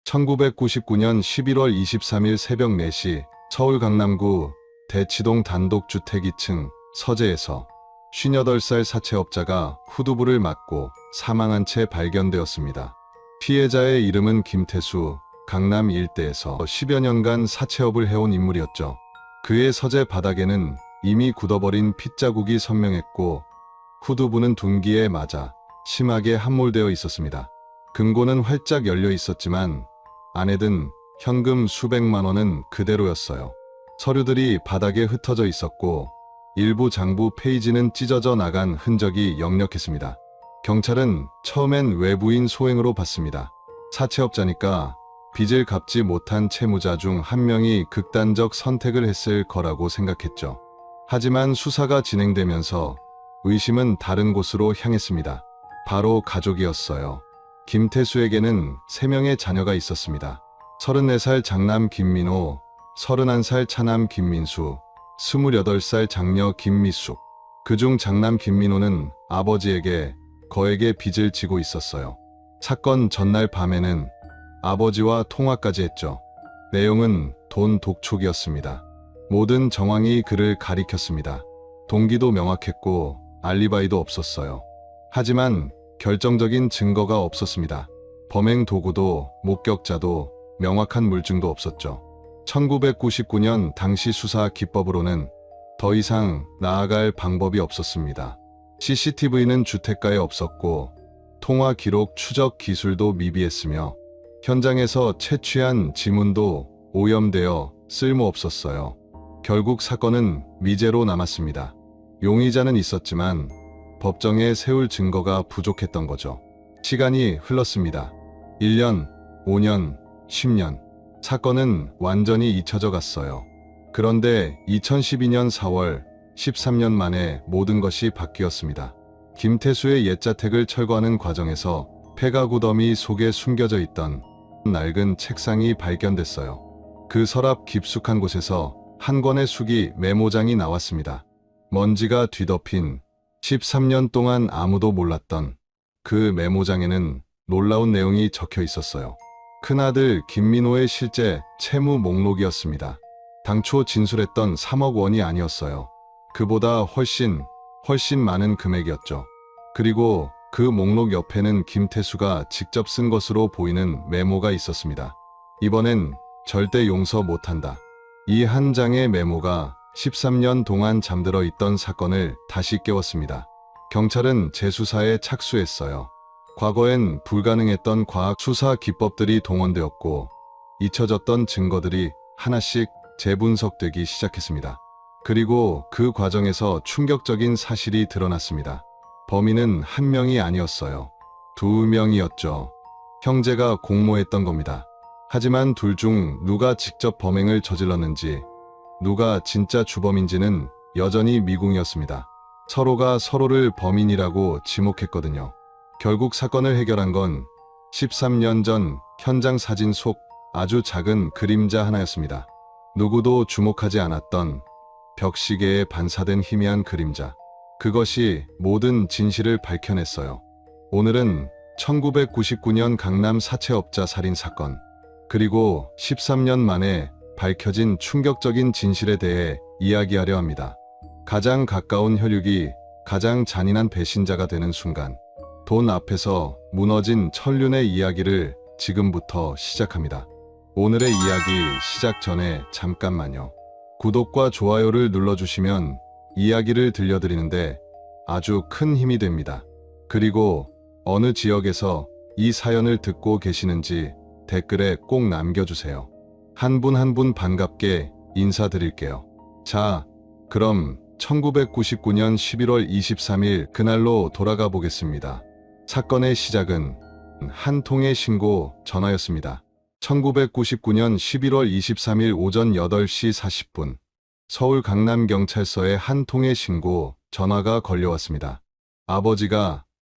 1999년 11월 23일 새벽 4시 서울 강남구 대치동 단독주택 2층 서재에서 58살 사채업자가 후두부를 맞고 사망한 채 발견되었습니다. 피해자의 이름은 김태수, 강남 일대에서 10여 년간 사채업을 해온 인물이었죠. 그의 서재 바닥에는 이미 굳어버린 핏자국이 선명했고 후두부는 둔기에 맞아 심하게 함몰되어 있었습니다. 금고는 활짝 열려 있었지만 안에 든 현금 수백만 원은 그대로였어요. 서류들이 바닥에 흩어져 있었고 일부 장부 페이지는 찢어져 나간 흔적이 역력했습니다. 경찰은 처음엔 외부인 소행으로 봤습니다. 사채업자니까 빚을 갚지 못한 채무자 중 한 명이 극단적 선택을 했을 거라고 생각했죠. 하지만 수사가 진행되면서 의심은 다른 곳으로 향했습니다. 바로 가족이었어요. 김태수에게는 3명의 자녀가 있었습니다. 34살 장남 김민호, 31살 차남 김민수, 28살 장녀 김미숙. 그중 장남 김민호는 아버지에게 거액의 빚을 지고 있었어요. 사건 전날 밤에는 아버지와 통화까지 했죠. 내용은 돈 독촉이었습니다. 모든 정황이 그를 가리켰습니다. 동기도 명확했고 알리바이도 없었어요. 하지만 결정적인 증거가 없었습니다. 범행 도구도 목격자도 명확한 물증도 없었죠. 1999년 당시 수사 기법으로는 더 이상 나아갈 방법이 없었습니다. CCTV는 주택가에 없었고 통화 기록 추적 기술도 미비했으며 현장에서 채취한 지문도 오염되어 쓸모없었어요. 결국 사건은 미제로 남았습니다. 용의자는 있었지만 법정에 세울 증거가 부족했던 거죠. 시간이 흘렀습니다. 1년, 5년, 10년. 사건은 완전히 잊혀져 갔어요. 그런데 2012년 4월 13년 만에 모든 것이 바뀌었습니다. 김태수의 옛자택을 철거하는 과정에서 폐가 구더미 속에 숨겨져 있던 낡은 책상이 발견됐어요. 그 서랍 깊숙한 곳에서 한 권의 수기 메모장이 나왔습니다. 먼지가 뒤덮인 13년 동안 아무도 몰랐던 그 메모장에는 놀라운 내용이 적혀 있었어요. 큰아들 김민호의 실제 채무 목록이었습니다. 당초 진술했던 3억 원이 아니었어요. 그보다 훨씬 많은 금액이었죠. 그리고 그 목록 옆에는 김태수가 직접 쓴 것으로 보이는 메모가 있었습니다. 이번엔 절대 용서 못한다. 이 한 장의 메모가 13년 동안 잠들어 있던 사건을 다시 깨웠습니다. 경찰은 재수사에 착수했어요. 과거엔 불가능했던 과학 수사 기법들이 동원되었고 잊혀졌던 증거들이 하나씩 재분석되기 시작했습니다. 그리고 그 과정에서 충격적인 사실이 드러났습니다. 범인은 한 명이 아니었어요. 2명이었죠. 형제가 공모했던 겁니다. 하지만 둘 중 누가 직접 범행을 저질렀는지, 누가 진짜 주범인지는 여전히 미궁이었습니다. 서로가 서로를 범인이라고 지목했거든요. 결국 사건을 해결한 건 13년 전 현장 사진 속 아주 작은 그림자 하나였습니다. 누구도 주목하지 않았던 벽시계에 반사된 희미한 그림자. 그것이 모든 진실을 밝혀냈어요. 오늘은 1999년 강남 사채업자 살인 사건, 그리고 13년 만에 밝혀진 충격적인 진실에 대해 이야기하려 합니다. 가장 가까운 혈육이 가장 잔인한 배신자가 되는 순간, 돈 앞에서 무너진 천륜의 이야기를 지금부터 시작합니다. 오늘의 이야기 시작 전에 잠깐만요. 구독과 좋아요를 눌러주시면 이야기를 들려드리는데 아주 큰 힘이 됩니다. 그리고 어느 지역에서 이 사연을 듣고 계시는지 댓글에 꼭 남겨주세요. 한 분 한 분 반갑게 인사드릴게요. 자, 그럼 1999년 11월 23일 그날로 돌아가 보겠습니다. 사건의 시작은 한 통의 신고 전화였습니다. 1999년 11월 23일 오전 8시 40분 서울 강남경찰서에 한 통의 신고 전화가 걸려왔습니다.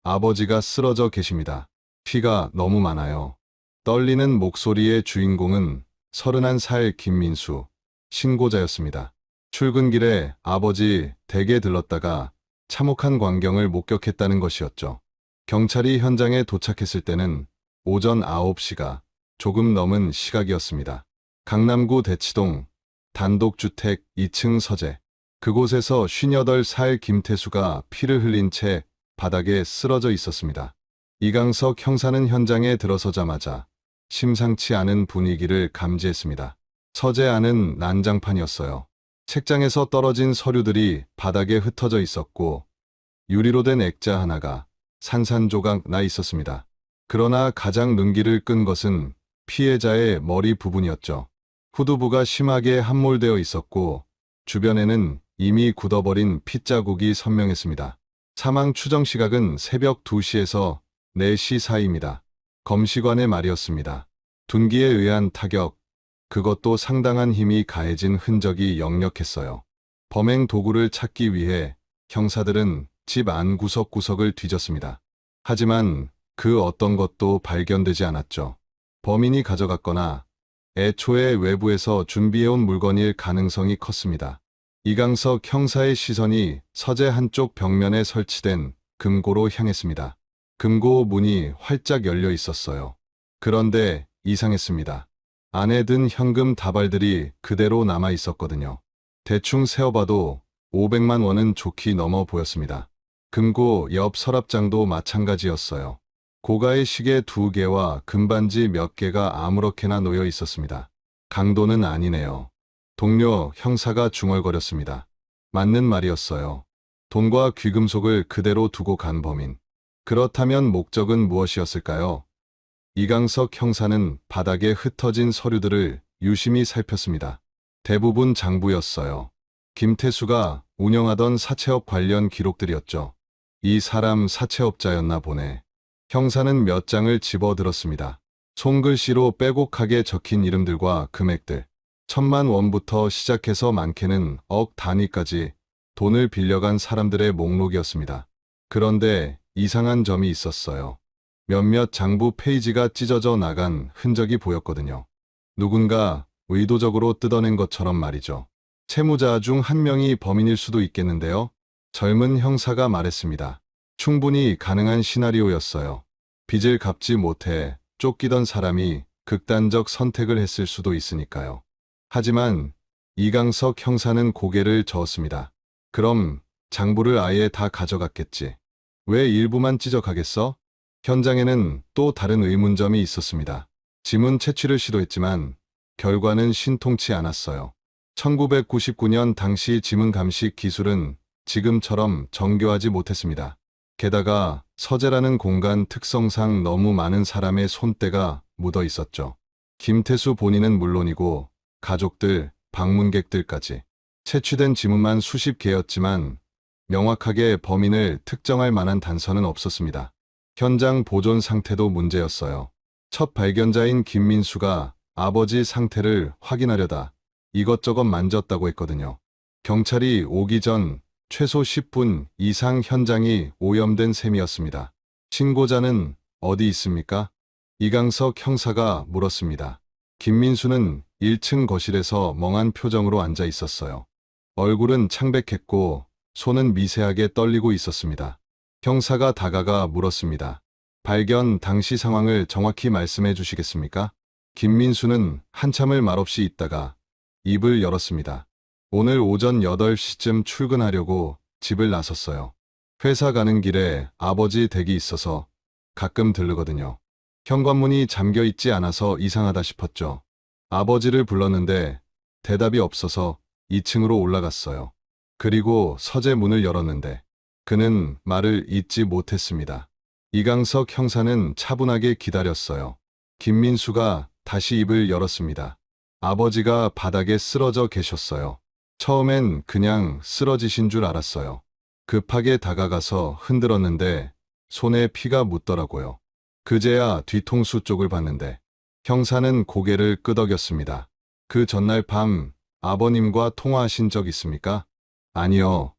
아버지가 쓰러져 계십니다. 피가 너무 많아요. 떨리는 목소리의 주인공은 31살 김민수, 신고자였습니다. 출근길에 아버지 댁에 들렀다가 참혹한 광경을 목격했다는 것이었죠. 경찰이 현장에 도착했을 때는 오전 9시가 조금 넘은 시각이었습니다. 강남구 대치동 단독주택 2층 서재. 그곳에서 58살 김태수가 피를 흘린 채 바닥에 쓰러져 있었습니다. 이강석 형사는 현장에 들어서자마자 심상치 않은 분위기를 감지했습니다. 서재 안은 난장판이었어요. 책장에서 떨어진 서류들이 바닥에 흩어져 있었고 유리로 된 액자 하나가 산산조각 나 있었습니다. 그러나 가장 눈길을 끈 것은 피해자의 머리 부분이었죠. 후두부가 심하게 함몰되어 있었고 주변에는 이미 굳어버린 핏자국이 선명했습니다. 사망 추정 시각은 새벽 2시에서 4시 사이입니다. 검시관의 말이었습니다. 둔기에 의한 타격, 그것도 상당한 힘이 가해진 흔적이 역력했어요. 범행 도구를 찾기 위해 형사들은 집 안 구석구석을 뒤졌습니다. 하지만 그 어떤 것도 발견되지 않았죠. 범인이 가져갔거나 애초에 외부에서 준비해온 물건일 가능성이 컸습니다. 이강석 형사의 시선이 서재 한쪽 벽면에 설치된 금고로 향했습니다. 금고 문이 활짝 열려 있었어요. 그런데 이상했습니다. 안에 든 현금 다발들이 그대로 남아 있었거든요. 대충 세어봐도 500만 원은 좋게 넘어 보였습니다. 금고 옆 서랍장도 마찬가지였어요. 고가의 시계 2개와 금반지 몇 개가 아무렇게나 놓여 있었습니다. 강도는 아니네요. 동료 형사가 중얼거렸습니다. 맞는 말이었어요. 돈과 귀금속을 그대로 두고 간 범인. 그렇다면 목적은 무엇이었을까요? 이강석 형사는 바닥에 흩어진 서류들을 유심히 살폈습니다. 대부분 장부였어요. 김태수가 운영하던 사채업 관련 기록들이었죠. 이 사람 사채업자였나 보네. 형사는 몇 장을 집어들었습니다. 손글씨로 빼곡하게 적힌 이름들과 금액들. 1,000만 원부터 시작해서 많게는 억 단위까지 돈을 빌려간 사람들의 목록이었습니다. 그런데 이상한 점이 있었어요. 몇몇 장부 페이지가 찢어져 나간 흔적이 보였거든요. 누군가 의도적으로 뜯어낸 것처럼 말이죠. 채무자 중 한 명이 범인일 수도 있겠는데요. 젊은 형사가 말했습니다. 충분히 가능한 시나리오였어요. 빚을 갚지 못해 쫓기던 사람이 극단적 선택을 했을 수도 있으니까요. 하지만 이강석 형사는 고개를 저었습니다. 그럼 장부를 아예 다 가져갔겠지. 왜 일부만 찢어가겠어? 현장에는 또 다른 의문점이 있었습니다. 지문 채취를 시도했지만 결과는 신통치 않았어요. 1999년 당시 지문 감식 기술은 지금처럼 정교하지 못했습니다. 게다가 서재라는 공간 특성상 너무 많은 사람의 손때가 묻어 있었죠. 김태수 본인은 물론이고 가족들, 방문객들까지. 채취된 지문만 수십 개였지만 명확하게 범인을 특정할 만한 단서는 없었습니다. 현장 보존 상태도 문제였어요. 첫 발견자인 김민수가 아버지 상태를 확인하려다 이것저것 만졌다고 했거든요. 경찰이 오기 전 최소 10분 이상 현장이 오염된 셈이었습니다. 신고자는 어디 있습니까? 이강석 형사가 물었습니다. 김민수는 1층 거실에서 멍한 표정으로 앉아 있었어요. 얼굴은 창백했고 손은 미세하게 떨리고 있었습니다. 형사가 다가가 물었습니다. 발견 당시 상황을 정확히 말씀해 주시겠습니까? 김민수는 한참을 말없이 있다가 입을 열었습니다. 오늘 오전 8시쯤 출근하려고 집을 나섰어요. 회사 가는 길에 아버지 댁이 있어서 가끔 들르거든요. 현관문이 잠겨 있지 않아서 이상하다 싶었죠. 아버지를 불렀는데 대답이 없어서 2층으로 올라갔어요. 그리고 서재 문을 열었는데 그는 말을 잇지 못했습니다. 이강석 형사는 차분하게 기다렸어요. 김민수가 다시 입을 열었습니다. 아버지가 바닥에 쓰러져 계셨어요. 처음엔 그냥 쓰러지신 줄 알았어요. 급하게 다가가서 흔들었는데 손에 피가 묻더라고요. 그제야 뒤통수 쪽을 봤는데 형사는 고개를 끄덕였습니다. 그 전날 밤 아버님과 통화하신 적 있습니까? 아니요.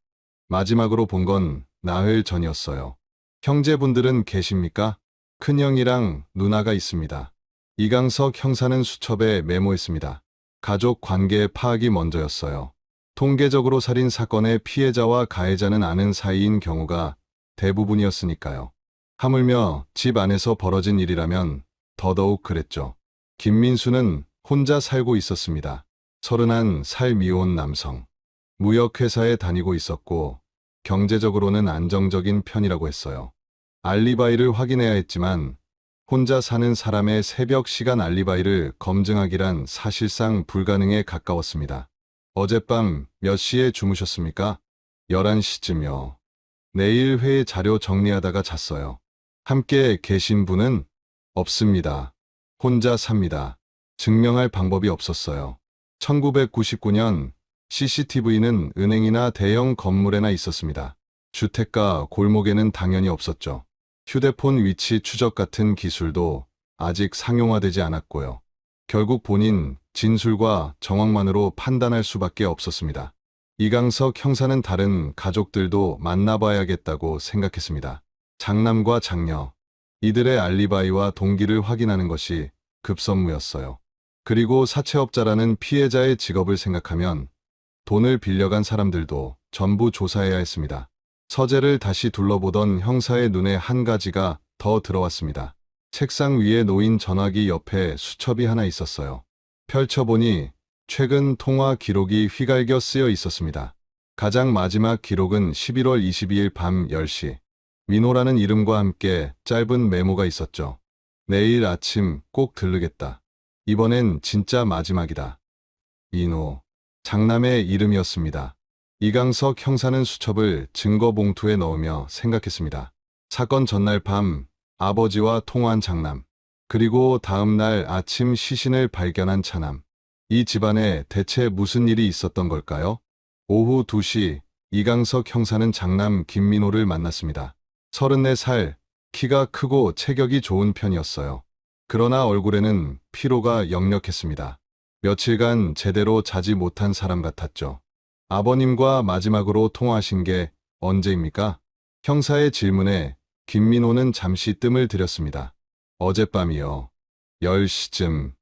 마지막으로 본 건 나흘 전이었어요. 형제분들은 계십니까? 큰형이랑 누나가 있습니다. 이강석 형사는 수첩에 메모했습니다. 가족 관계 파악이 먼저였어요. 통계적으로 살인 사건의 피해자와 가해자는 아는 사이인 경우가 대부분이었으니까요. 하물며 집 안에서 벌어진 일이라면 더더욱 그랬죠. 김민수는 혼자 살고 있었습니다. 31살 미혼 남성. 무역회사에 다니고 있었고 경제적으로는 안정적인 편이라고 했어요. 알리바이를 확인해야 했지만 혼자 사는 사람의 새벽 시간 알리바이를 검증하기란 사실상 불가능에 가까웠습니다. 어젯밤 몇 시에 주무셨습니까? 11시쯤요. 내일 회의 자료 정리하다가 잤어요. 함께 계신 분은 없습니다. 혼자 삽니다. 증명할 방법이 없었어요. 1999년 CCTV는 은행이나 대형 건물에나 있었습니다. 주택가 골목에는 당연히 없었죠. 휴대폰 위치 추적 같은 기술도 아직 상용화되지 않았고요. 결국 본인 진술과 정황만으로 판단할 수밖에 없었습니다. 이강석 형사는 다른 가족들도 만나봐야겠다고 생각했습니다. 장남과 장녀, 이들의 알리바이와 동기를 확인하는 것이 급선무였어요. 그리고 사채업자라는 피해자의 직업을 생각하면 돈을 빌려간 사람들도 전부 조사해야 했습니다. 서재를 다시 둘러보던 형사의 눈에 한 가지가 더 들어왔습니다. 책상 위에 놓인 전화기 옆에 수첩이 하나 있었어요. 펼쳐보니 최근 통화 기록이 휘갈겨 쓰여 있었습니다. 가장 마지막 기록은 11월 22일 밤 10시. 민호라는 이름과 함께 짧은 메모가 있었죠. 내일 아침 꼭 들르겠다. 이번엔 진짜 마지막이다. 민호. 장남의 이름이었습니다. 이강석 형사는 수첩을 증거봉투에 넣으며 생각했습니다. 사건 전날 밤 아버지와 통화한 장남, 그리고 다음 날 아침 시신을 발견한 차남. 이 집안에 대체 무슨 일이 있었던 걸까요? 오후 2시 이강석 형사는 장남 김민호를 만났습니다. 34살, 키가 크고 체격이 좋은 편이었어요. 그러나 얼굴에는 피로가 역력했습니다. 며칠간 제대로 자지 못한 사람 같았죠. 아버님과 마지막으로 통화하신 게 언제입니까? 형사의 질문에 김민호는 잠시 뜸을 들였습니다. 어젯밤이요. 10시쯤.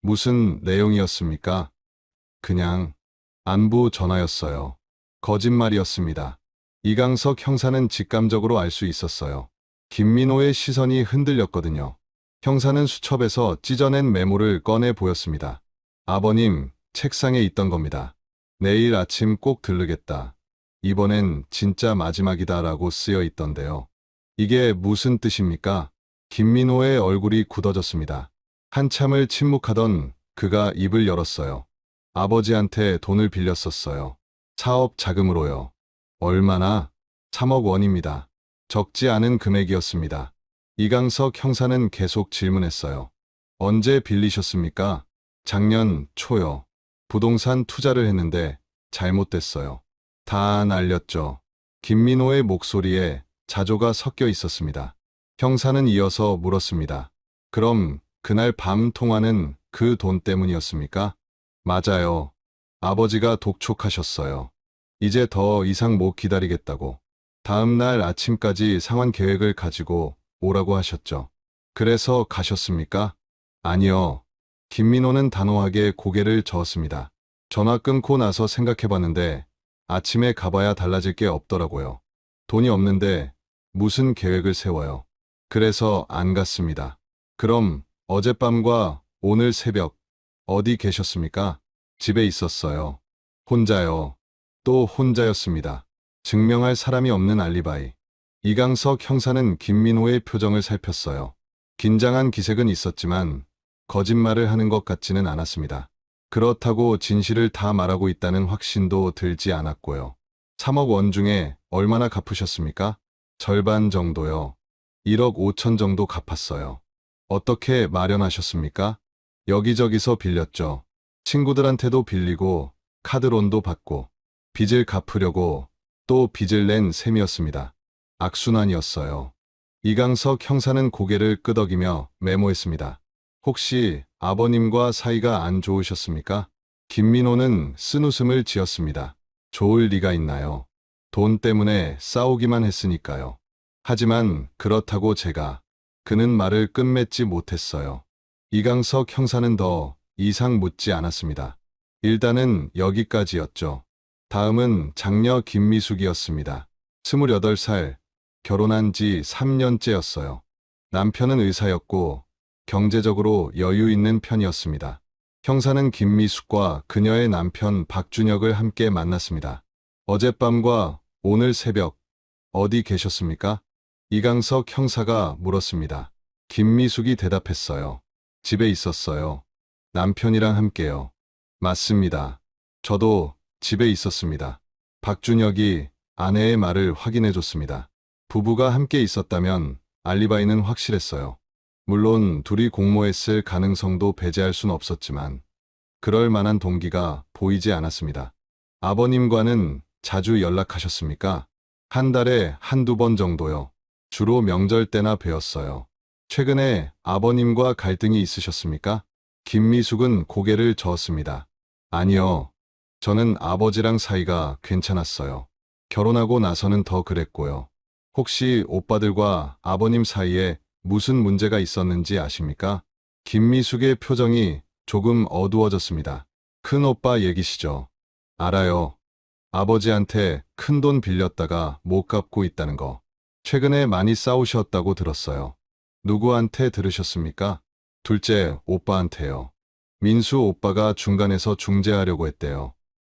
무슨 내용이었습니까? 그냥 안부 전화였어요. 거짓말이었습니다. 이강석 형사는 직감적으로 알 수 있었어요. 김민호의 시선이 흔들렸거든요. 형사는 수첩에서 찢어낸 메모를 꺼내 보였습니다. 아버님, 책상에 있던 겁니다. 내일 아침 꼭 들르겠다. 이번엔 진짜 마지막이다 라고 쓰여 있던데요. 이게 무슨 뜻입니까? 김민호의 얼굴이 굳어졌습니다. 한참을 침묵하던 그가 입을 열었어요. 아버지한테 돈을 빌렸었어요. 사업 자금으로요. 얼마나? 3억 원입니다. 적지 않은 금액이었습니다. 이강석 형사는 계속 질문했어요. 언제 빌리셨습니까? 작년 초요. 부동산 투자를 했는데 잘못됐어요. 다 날렸죠. 김민호의 목소리에 자조가 섞여 있었습니다. 형사는 이어서 물었습니다. 그럼 그날 밤 통화는 그 돈 때문이었습니까? 맞아요. 아버지가 독촉하셨어요. 이제 더 이상 못 기다리겠다고. 다음 날 아침까지 상환 계획을 가지고 오라고 하셨죠. 그래서 가셨습니까? 아니요. 김민호는 단호하게 고개를 저었습니다. 전화 끊고 나서 생각해봤는데 아침에 가봐야 달라질 게 없더라고요. 돈이 없는데 무슨 계획을 세워요. 그래서 안 갔습니다. 그럼 어젯밤과 오늘 새벽 어디 계셨습니까? 집에 있었어요. 혼자요. 또 혼자였습니다. 증명할 사람이 없는 알리바이. 이강석 형사는 김민호의 표정을 살폈어요. 긴장한 기색은 있었지만 거짓말을 하는 것 같지는 않았습니다. 그렇다고 진실을 다 말하고 있다는 확신도 들지 않았고요. 3억 원 중에 얼마나 갚으셨습니까? 절반 정도요. 1억 5천 정도 갚았어요. 어떻게 마련하셨습니까? 여기저기서 빌렸죠. 친구들한테도 빌리고 카드론도 받고 빚을 갚으려고 또 빚을 낸 셈이었습니다. 악순환이었어요. 이강석 형사는 고개를 끄덕이며 메모했습니다. 혹시 아버님과 사이가 안 좋으셨습니까? 김민호는 쓴웃음을 지었습니다. 좋을 리가 있나요? 돈 때문에 싸우기만 했으니까요. 하지만 그렇다고 제가 그는 말을 끝맺지 못했어요. 이강석 형사는 더 이상 묻지 않았습니다. 일단은 여기까지였죠. 다음은 장녀 김미숙이었습니다. 28살, 결혼한 지 3년째였어요. 남편은 의사였고 경제적으로 여유 있는 편이었습니다. 형사는 김미숙과 그녀의 남편 박준혁을 함께 만났습니다. 어젯밤과 오늘 새벽 어디 계셨습니까? 이강석 형사가 물었습니다. 김미숙이 대답했어요. 집에 있었어요. 남편이랑 함께요. 맞습니다. 저도 집에 있었습니다. 박준혁이 아내의 말을 확인해 줬습니다. 부부가 함께 있었다면 알리바이는 확실했어요. 물론 둘이 공모했을 가능성도 배제할 순 없었지만 그럴 만한 동기가 보이지 않았습니다. 아버님과는 자주 연락하셨습니까? 한 달에 한두 번 정도요. 주로 명절 때나 뵈었어요. 최근에 아버님과 갈등이 있으셨습니까? 김미숙은 고개를 저었습니다. 아니요. 저는 아버지랑 사이가 괜찮았어요. 결혼하고 나서는 더 그랬고요. 혹시 오빠들과 아버님 사이에 무슨 문제가 있었는지 아십니까? 김미숙의 표정이 조금 어두워졌습니다. 큰 오빠 얘기시죠? 알아요. 아버지한테 큰돈 빌렸다가 못 갚고 있다는 거. 최근에 많이 싸우셨다고 들었어요. 누구한테 들으셨습니까? 둘째 오빠한테요. 민수 오빠가 중간에서 중재하려고 했대요.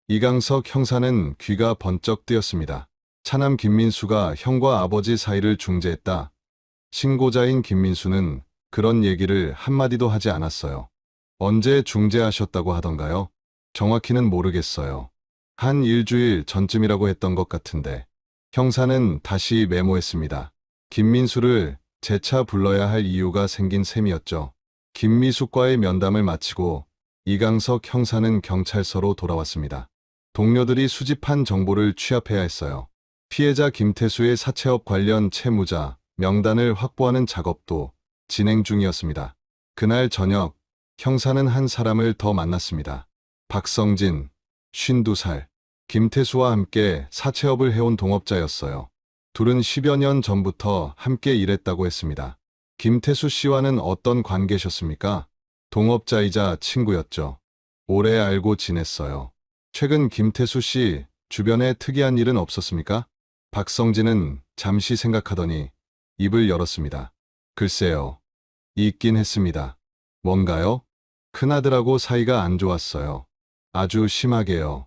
이강석 형사는 귀가 번쩍 뜨였습니다. 차남 김민수가 형과 아버지 사이를 중재했다. 신고자인 김민수는 그런 얘기를 한마디도 하지 않았어요. 언제 중재하셨다고 하던가요? 정확히는 모르겠어요. 한 일주일 전쯤이라고 했던 것 같은데. 형사는 다시 메모했습니다. 김민수를 재차 불러야 할 이유가 생긴 셈이었죠. 김미숙과의 면담을 마치고 이강석 형사는 경찰서로 돌아왔습니다. 동료들이 수집한 정보를 취합해야 했어요. 피해자 김태수의 사채업 관련 채무자 명단을 확보하는 작업도 진행 중이었습니다. 그날 저녁 형사는 한 사람을 더 만났습니다. 박성진, 52살, 김태수와 함께 사채업을 해온 동업자였어요. 둘은 10여 년 전부터 함께 일했다고 했습니다. 김태수 씨와는 어떤 관계셨습니까? 동업자이자 친구였죠. 오래 알고 지냈어요. 최근 김태수 씨 주변에 특이한 일은 없었습니까? 박성진은 잠시 생각하더니 입을 열었습니다. 글쎄요. 있긴 했습니다. 뭔가요? 큰아들하고 사이가 안 좋았어요. 아주 심하게요.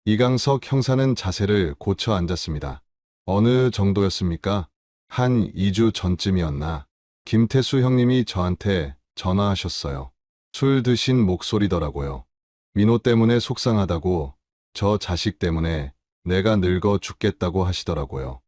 이강석 형사는 자세를 고쳐 앉았습니다. 어느 정도였습니까? 한 2주 전쯤이었나? 김태수 형님이 저한테 전화하셨어요. 술 드신 목소리더라고요. 민호 때문에 속상하다고, 저 자식 때문에 내가 늙어 죽겠다고 하시더라고요.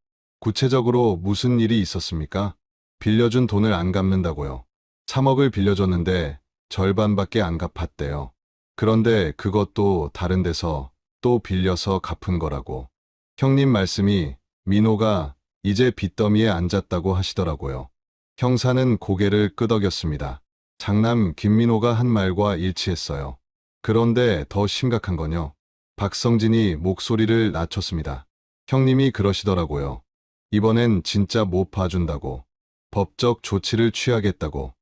구체적으로 무슨 일이 있었습니까? 빌려준 돈을 안 갚는다고요. 3억을 빌려줬는데 절반밖에 안 갚았대요. 그런데 그것도 다른 데서 또 빌려서 갚은 거라고. 형님 말씀이 민호가 이제 빚더미에 앉았다고 하시더라고요. 형사는 고개를 끄덕였습니다. 장남 김민호가 한 말과 일치했어요. 그런데 더 심각한 건요. 박성진이 목소리를 낮췄습니다. 형님이 그러시더라고요. 이번엔 진짜 못 봐준다고. 법적 조치를 취하겠다고.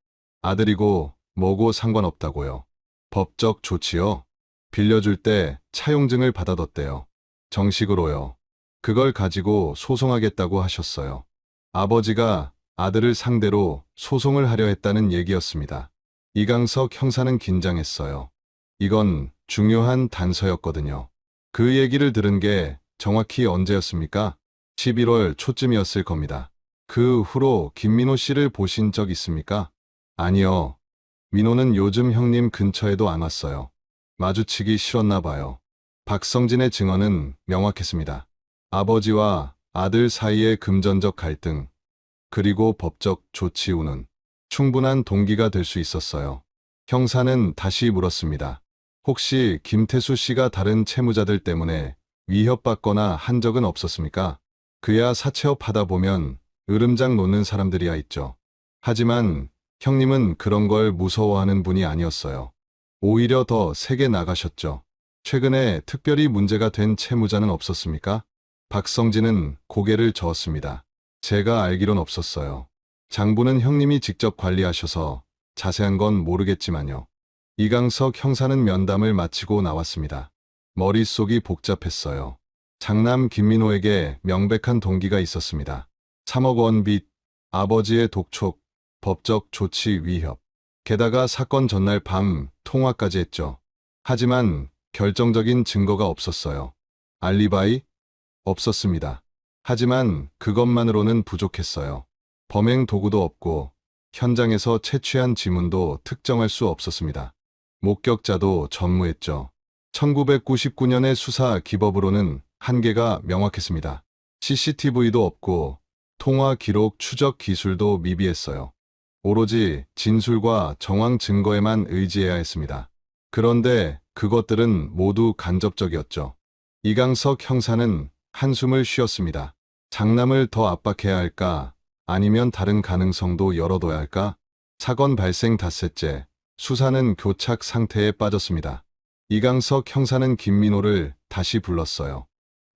아들이고 뭐고 상관없다고요. 법적 조치요? 빌려줄 때 차용증을 받아뒀대요. 정식으로요. 그걸 가지고 소송하겠다고 하셨어요. 아버지가 아들을 상대로 소송을 하려 했다는 얘기였습니다. 이강석 형사는 긴장했어요. 이건 중요한 단서였거든요. 그 얘기를 들은 게 정확히 언제였습니까? 11월 초쯤이었을 겁니다. 그 후로 김민호 씨를 보신 적 있습니까? 아니요. 민호는 요즘 형님 근처에도 안 왔어요. 마주치기 싫었나 봐요. 박성진의 증언은 명확했습니다. 아버지와 아들 사이의 금전적 갈등, 그리고 법적 조치 후는 충분한 동기가 될 수 있었어요. 형사는 다시 물었습니다. 혹시 김태수 씨가 다른 채무자들 때문에 위협받거나 한 적은 없었습니까? 그야 사채업 하다 보면 으름장 놓는 사람들이야 있죠. 하지만 형님은 그런 걸 무서워하는 분이 아니었어요. 오히려 더 세게 나가셨죠. 최근에 특별히 문제가 된 채무자는 없었습니까? 박성진은 고개를 저었습니다. 제가 알기론 없었어요. 장부는 형님이 직접 관리하셔서 자세한 건 모르겠지만요. 이강석 형사는 면담을 마치고 나왔습니다. 머릿속이 복잡했어요. 장남 김민호에게 명백한 동기가 있었습니다. 3억 원 빚, 아버지의 독촉, 법적 조치 위협. 게다가 사건 전날 밤 통화까지 했죠. 하지만 결정적인 증거가 없었어요. 알리바이? 없었습니다. 하지만 그것만으로는 부족했어요. 범행 도구도 없고 현장에서 채취한 지문도 특정할 수 없었습니다. 목격자도 전무했죠. 1999년의 수사 기법으로는 한계가 명확했습니다. CCTV도 없고 통화 기록 추적 기술도 미비했어요. 오로지 진술과 정황 증거에만 의지해야 했습니다. 그런데 그것들은 모두 간접적이었죠. 이강석 형사는 한숨을 쉬었습니다. 장남을 더 압박해야 할까? 아니면 다른 가능성도 열어둬야 할까? 사건 발생 닷새째, 수사는 교착 상태에 빠졌습니다. 이강석 형사는 김민호를 다시 불렀어요.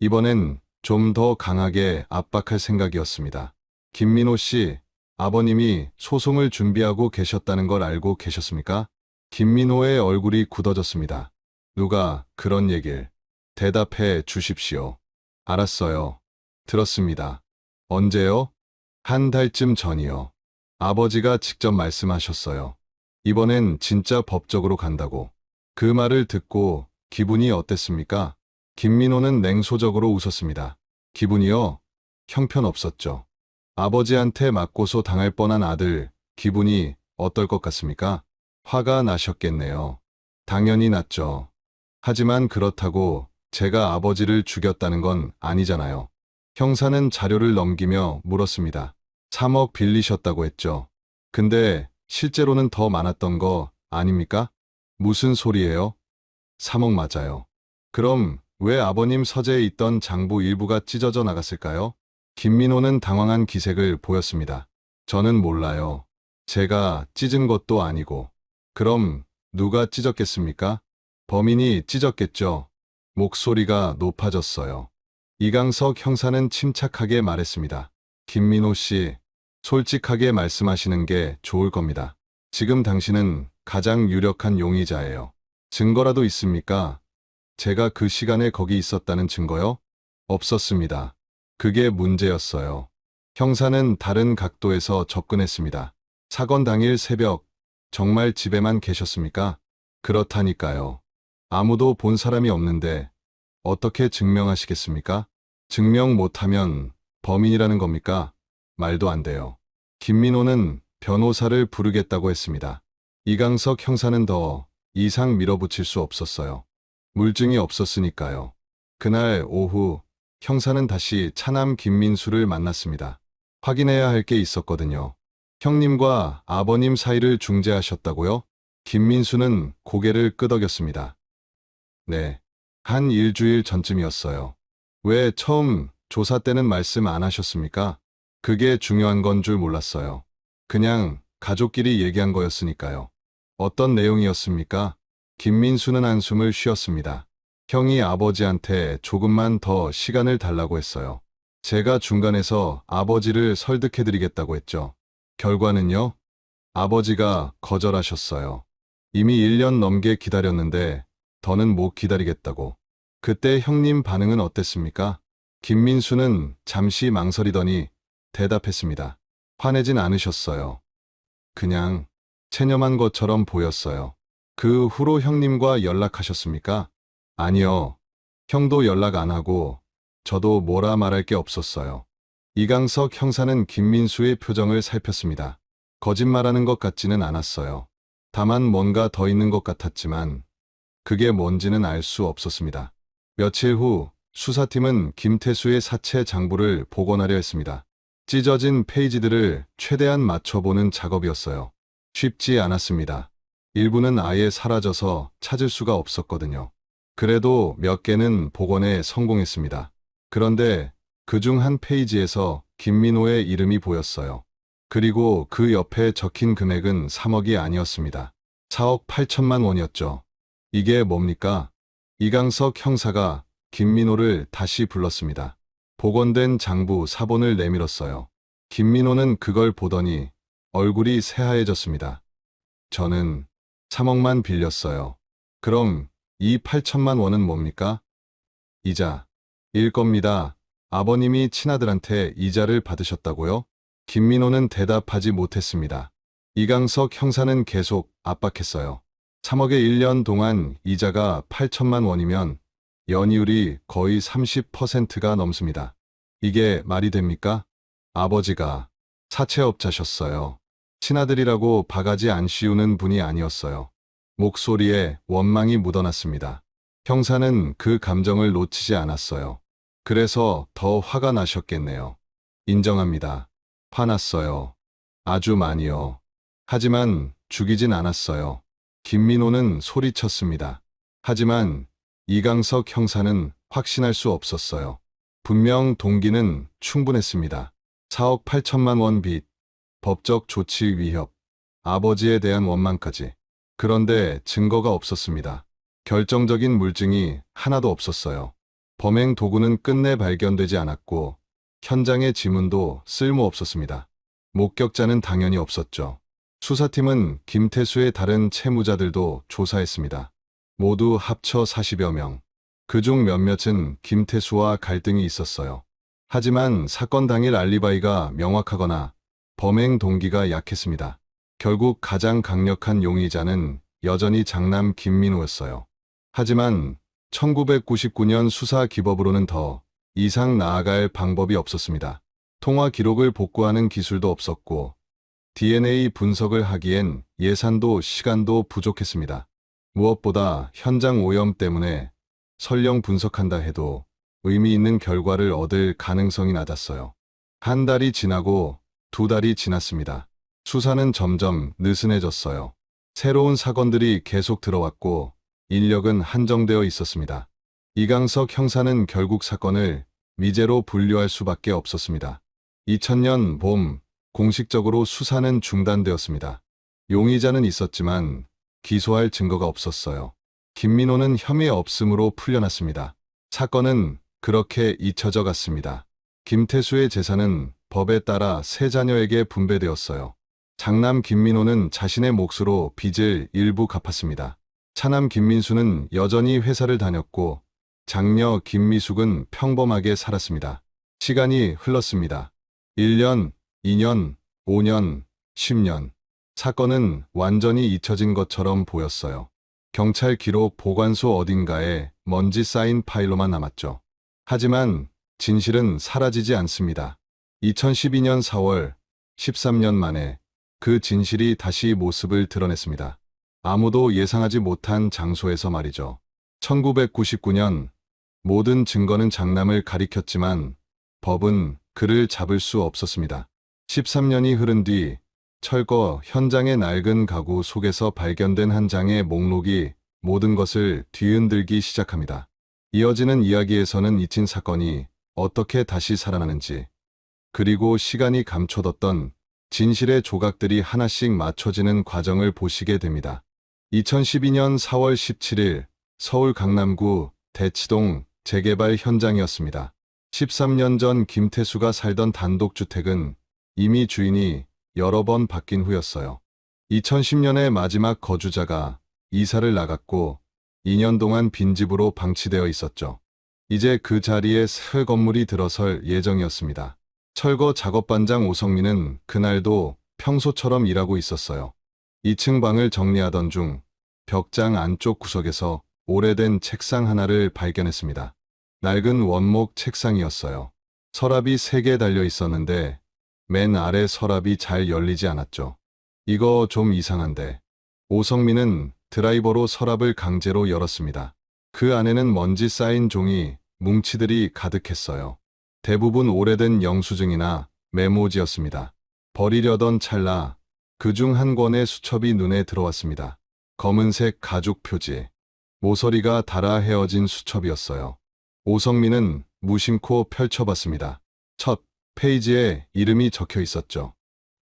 이번엔 좀 더 강하게 압박할 생각이었습니다. 김민호 씨, 아버님이 소송을 준비하고 계셨다는 걸 알고 계셨습니까? 김민호의 얼굴이 굳어졌습니다. 누가 그런 얘길? 대답해 주십시오. 알았어요. 들었습니다. 언제요? 한 달쯤 전이요. 아버지가 직접 말씀하셨어요. 이번엔 진짜 법적으로 간다고. 그 말을 듣고 기분이 어땠습니까? 김민호는 냉소적으로 웃었습니다. 기분이요? 형편없었죠. 아버지한테 맞고소 당할 뻔한 아들, 기분이 어떨 것 같습니까? 화가 나셨겠네요. 당연히 났죠. 하지만 그렇다고 제가 아버지를 죽였다는 건 아니잖아요. 형사는 자료를 넘기며 물었습니다. 3억 빌리셨다고 했죠. 근데 실제로는 더 많았던 거 아닙니까? 무슨 소리예요? 3억 맞아요. 그럼 왜 아버님 서재에 있던 장부 일부가 찢어져 나갔을까요? 김민호는 당황한 기색을 보였습니다. 저는 몰라요. 제가 찢은 것도 아니고. 그럼 누가 찢었겠습니까? 범인이 찢었겠죠. 목소리가 높아졌어요. 이강석 형사는 침착하게 말했습니다. 김민호 씨, 솔직하게 말씀하시는 게 좋을 겁니다. 지금 당신은 가장 유력한 용의자예요. 증거라도 있습니까? 제가 그 시간에 거기 있었다는 증거요? 없었습니다. 그게 문제였어요. 형사는 다른 각도에서 접근했습니다. 사건 당일 새벽, 정말 집에만 계셨습니까? 그렇다니까요. 아무도 본 사람이 없는데 어떻게 증명하시겠습니까? 증명 못하면 범인이라는 겁니까? 말도 안 돼요. 김민호는 변호사를 부르겠다고 했습니다. 이강석 형사는 더 이상 밀어붙일 수 없었어요. 물증이 없었으니까요. 그날 오후 형사는 다시 차남 김민수를 만났습니다. 확인해야 할 게 있었거든요. 형님과 아버님 사이를 중재하셨다고요? 김민수는 고개를 끄덕였습니다. 네, 한 일주일 전쯤이었어요. 왜 처음 조사 때는 말씀 안 하셨습니까? 그게 중요한 건 줄 몰랐어요. 그냥 가족끼리 얘기한 거였으니까요. 어떤 내용이었습니까? 김민수는 한숨을 쉬었습니다. 형이 아버지한테 조금만 더 시간을 달라고 했어요. 제가 중간에서 아버지를 설득해드리겠다고 했죠. 결과는요? 아버지가 거절하셨어요. 이미 1년 넘게 기다렸는데 더는 못 기다리겠다고. 그때 형님 반응은 어땠습니까? 김민수는 잠시 망설이더니 대답했습니다. 화내진 않으셨어요. 그냥 체념한 것처럼 보였어요. 그 후로 형님과 연락하셨습니까? 아니요. 형도 연락 안 하고 저도 뭐라 말할 게 없었어요. 이강석 형사는 김민수의 표정을 살폈습니다. 거짓말하는 것 같지는 않았어요. 다만 뭔가 더 있는 것 같았지만 그게 뭔지는 알 수 없었습니다. 며칠 후 수사팀은 김태수의 사체 장부를 복원하려 했습니다. 찢어진 페이지들을 최대한 맞춰보는 작업이었어요. 쉽지 않았습니다. 일부는 아예 사라져서 찾을 수가 없었거든요. 그래도 몇 개는 복원에 성공했습니다. 그런데 그중 한 페이지에서 김민호의 이름이 보였어요. 그리고 그 옆에 적힌 금액은 3억이 아니었습니다. 4억 8천만 원이었죠. 이게 뭡니까? 이강석 형사가 김민호를 다시 불렀습니다. 복원된 장부 사본을 내밀었어요. 김민호는 그걸 보더니 얼굴이 새하얘졌습니다. 저는 3억만 빌렸어요. 그럼 이 8천만 원은 뭡니까? 이자. 일 겁니다. 아버님이 친아들한테 이자를 받으셨다고요? 김민호는 대답하지 못했습니다. 이강석 형사는 계속 압박했어요. 3억에 1년 동안 이자가 8천만 원이면 연이율이 거의 30%가 넘습니다. 이게 말이 됩니까? 아버지가 사채업자셨어요. 친아들이라고 바가지 안 씌우는 분이 아니었어요. 목소리에 원망이 묻어났습니다. 형사는 그 감정을 놓치지 않았어요. 그래서 더 화가 나셨겠네요. 인정합니다. 화났어요. 아주 많이요. 하지만 죽이진 않았어요. 김민호는 소리쳤습니다. 하지만 이강석 형사는 확신할 수 없었어요. 분명 동기는 충분했습니다. 4억 8천만 원 빚, 법적 조치 위협, 아버지에 대한 원망까지. 그런데 증거가 없었습니다. 결정적인 물증이 하나도 없었어요. 범행 도구는 끝내 발견되지 않았고 현장의 지문도 쓸모없었습니다. 목격자는 당연히 없었죠. 수사팀은 김태수의 다른 채무자들도 조사했습니다. 모두 합쳐 40여 명. 그중 몇몇은 김태수와 갈등이 있었어요. 하지만 사건 당일 알리바이가 명확하거나 범행 동기가 약했습니다. 결국 가장 강력한 용의자는 여전히 장남 김민호였어요. 하지만 1999년 수사 기법으로는 더 이상 나아갈 방법이 없었습니다. 통화 기록을 복구하는 기술도 없었고 DNA 분석을 하기엔 예산도 시간도 부족했습니다. 무엇보다 현장 오염 때문에 설령 분석한다 해도 의미 있는 결과를 얻을 가능성이 낮았어요. 한 달이 지나고 두 달이 지났습니다. 수사는 점점 느슨해졌어요. 새로운 사건들이 계속 들어왔고 인력은 한정되어 있었습니다. 이강석 형사는 결국 사건을 미제로 분류할 수밖에 없었습니다. 2000년 봄 공식적으로 수사는 중단되었습니다. 용의자는 있었지만 기소할 증거가 없었어요. 김민호는 혐의 없음으로 풀려났습니다. 사건은 그렇게 잊혀져 갔습니다. 김태수의 재산은 법에 따라 세 자녀에게 분배되었어요. 장남 김민호는 자신의 몫으로 빚을 일부 갚았습니다. 차남 김민수는 여전히 회사를 다녔고 장녀 김미숙은 평범하게 살았습니다. 시간이 흘렀습니다. 1년, 2년, 5년, 10년. 사건은 완전히 잊혀진 것처럼 보였어요. 경찰 기록 보관소 어딘가에 먼지 쌓인 파일로만 남았죠. 하지만 진실은 사라지지 않습니다. 2012년 4월, 13년 만에 그 진실이 다시 모습을 드러냈습니다. 아무도 예상하지 못한 장소에서 말이죠. 1999년 모든 증거는 장남을 가리켰지만 법은 그를 잡을 수 없었습니다. 13년이 흐른 뒤 철거 현장의 낡은 가구 속에서 발견된 한 장의 목록이 모든 것을 뒤흔들기 시작합니다. 이어지는 이야기에서는 잊힌 사건이 어떻게 다시 살아나는지, 그리고 시간이 감춰뒀던 진실의 조각들이 하나씩 맞춰지는 과정을 보시게 됩니다. 2012년 4월 17일 서울 강남구 대치동 재개발 현장이었습니다. 13년 전 김태수가 살던 단독주택은 이미 주인이 여러 번 바뀐 후였어요. 2010년에 마지막 거주자가 이사를 나갔고 2년 동안 빈집으로 방치되어 있었죠. 이제 그 자리에 새 건물이 들어설 예정이었습니다. 철거 작업반장 오성민은 그날도 평소처럼 일하고 있었어요. 2층 방을 정리하던 중 벽장 안쪽 구석에서 오래된 책상 하나를 발견했습니다. 낡은 원목 책상이었어요. 서랍이 3개 달려 있었는데 맨 아래 서랍이 잘 열리지 않았죠. 이거 좀 이상한데. 오성민은 드라이버로 서랍을 강제로 열었습니다. 그 안에는 먼지 쌓인 종이, 뭉치들이 가득했어요. 대부분 오래된 영수증이나 메모지였습니다. 버리려던 찰나 그중 한 권의 수첩이 눈에 들어왔습니다. 검은색 가죽 표지, 모서리가 닳아 헤어진 수첩이었어요. 오성민은 무심코 펼쳐봤습니다. 첫 페이지에 이름이 적혀 있었죠.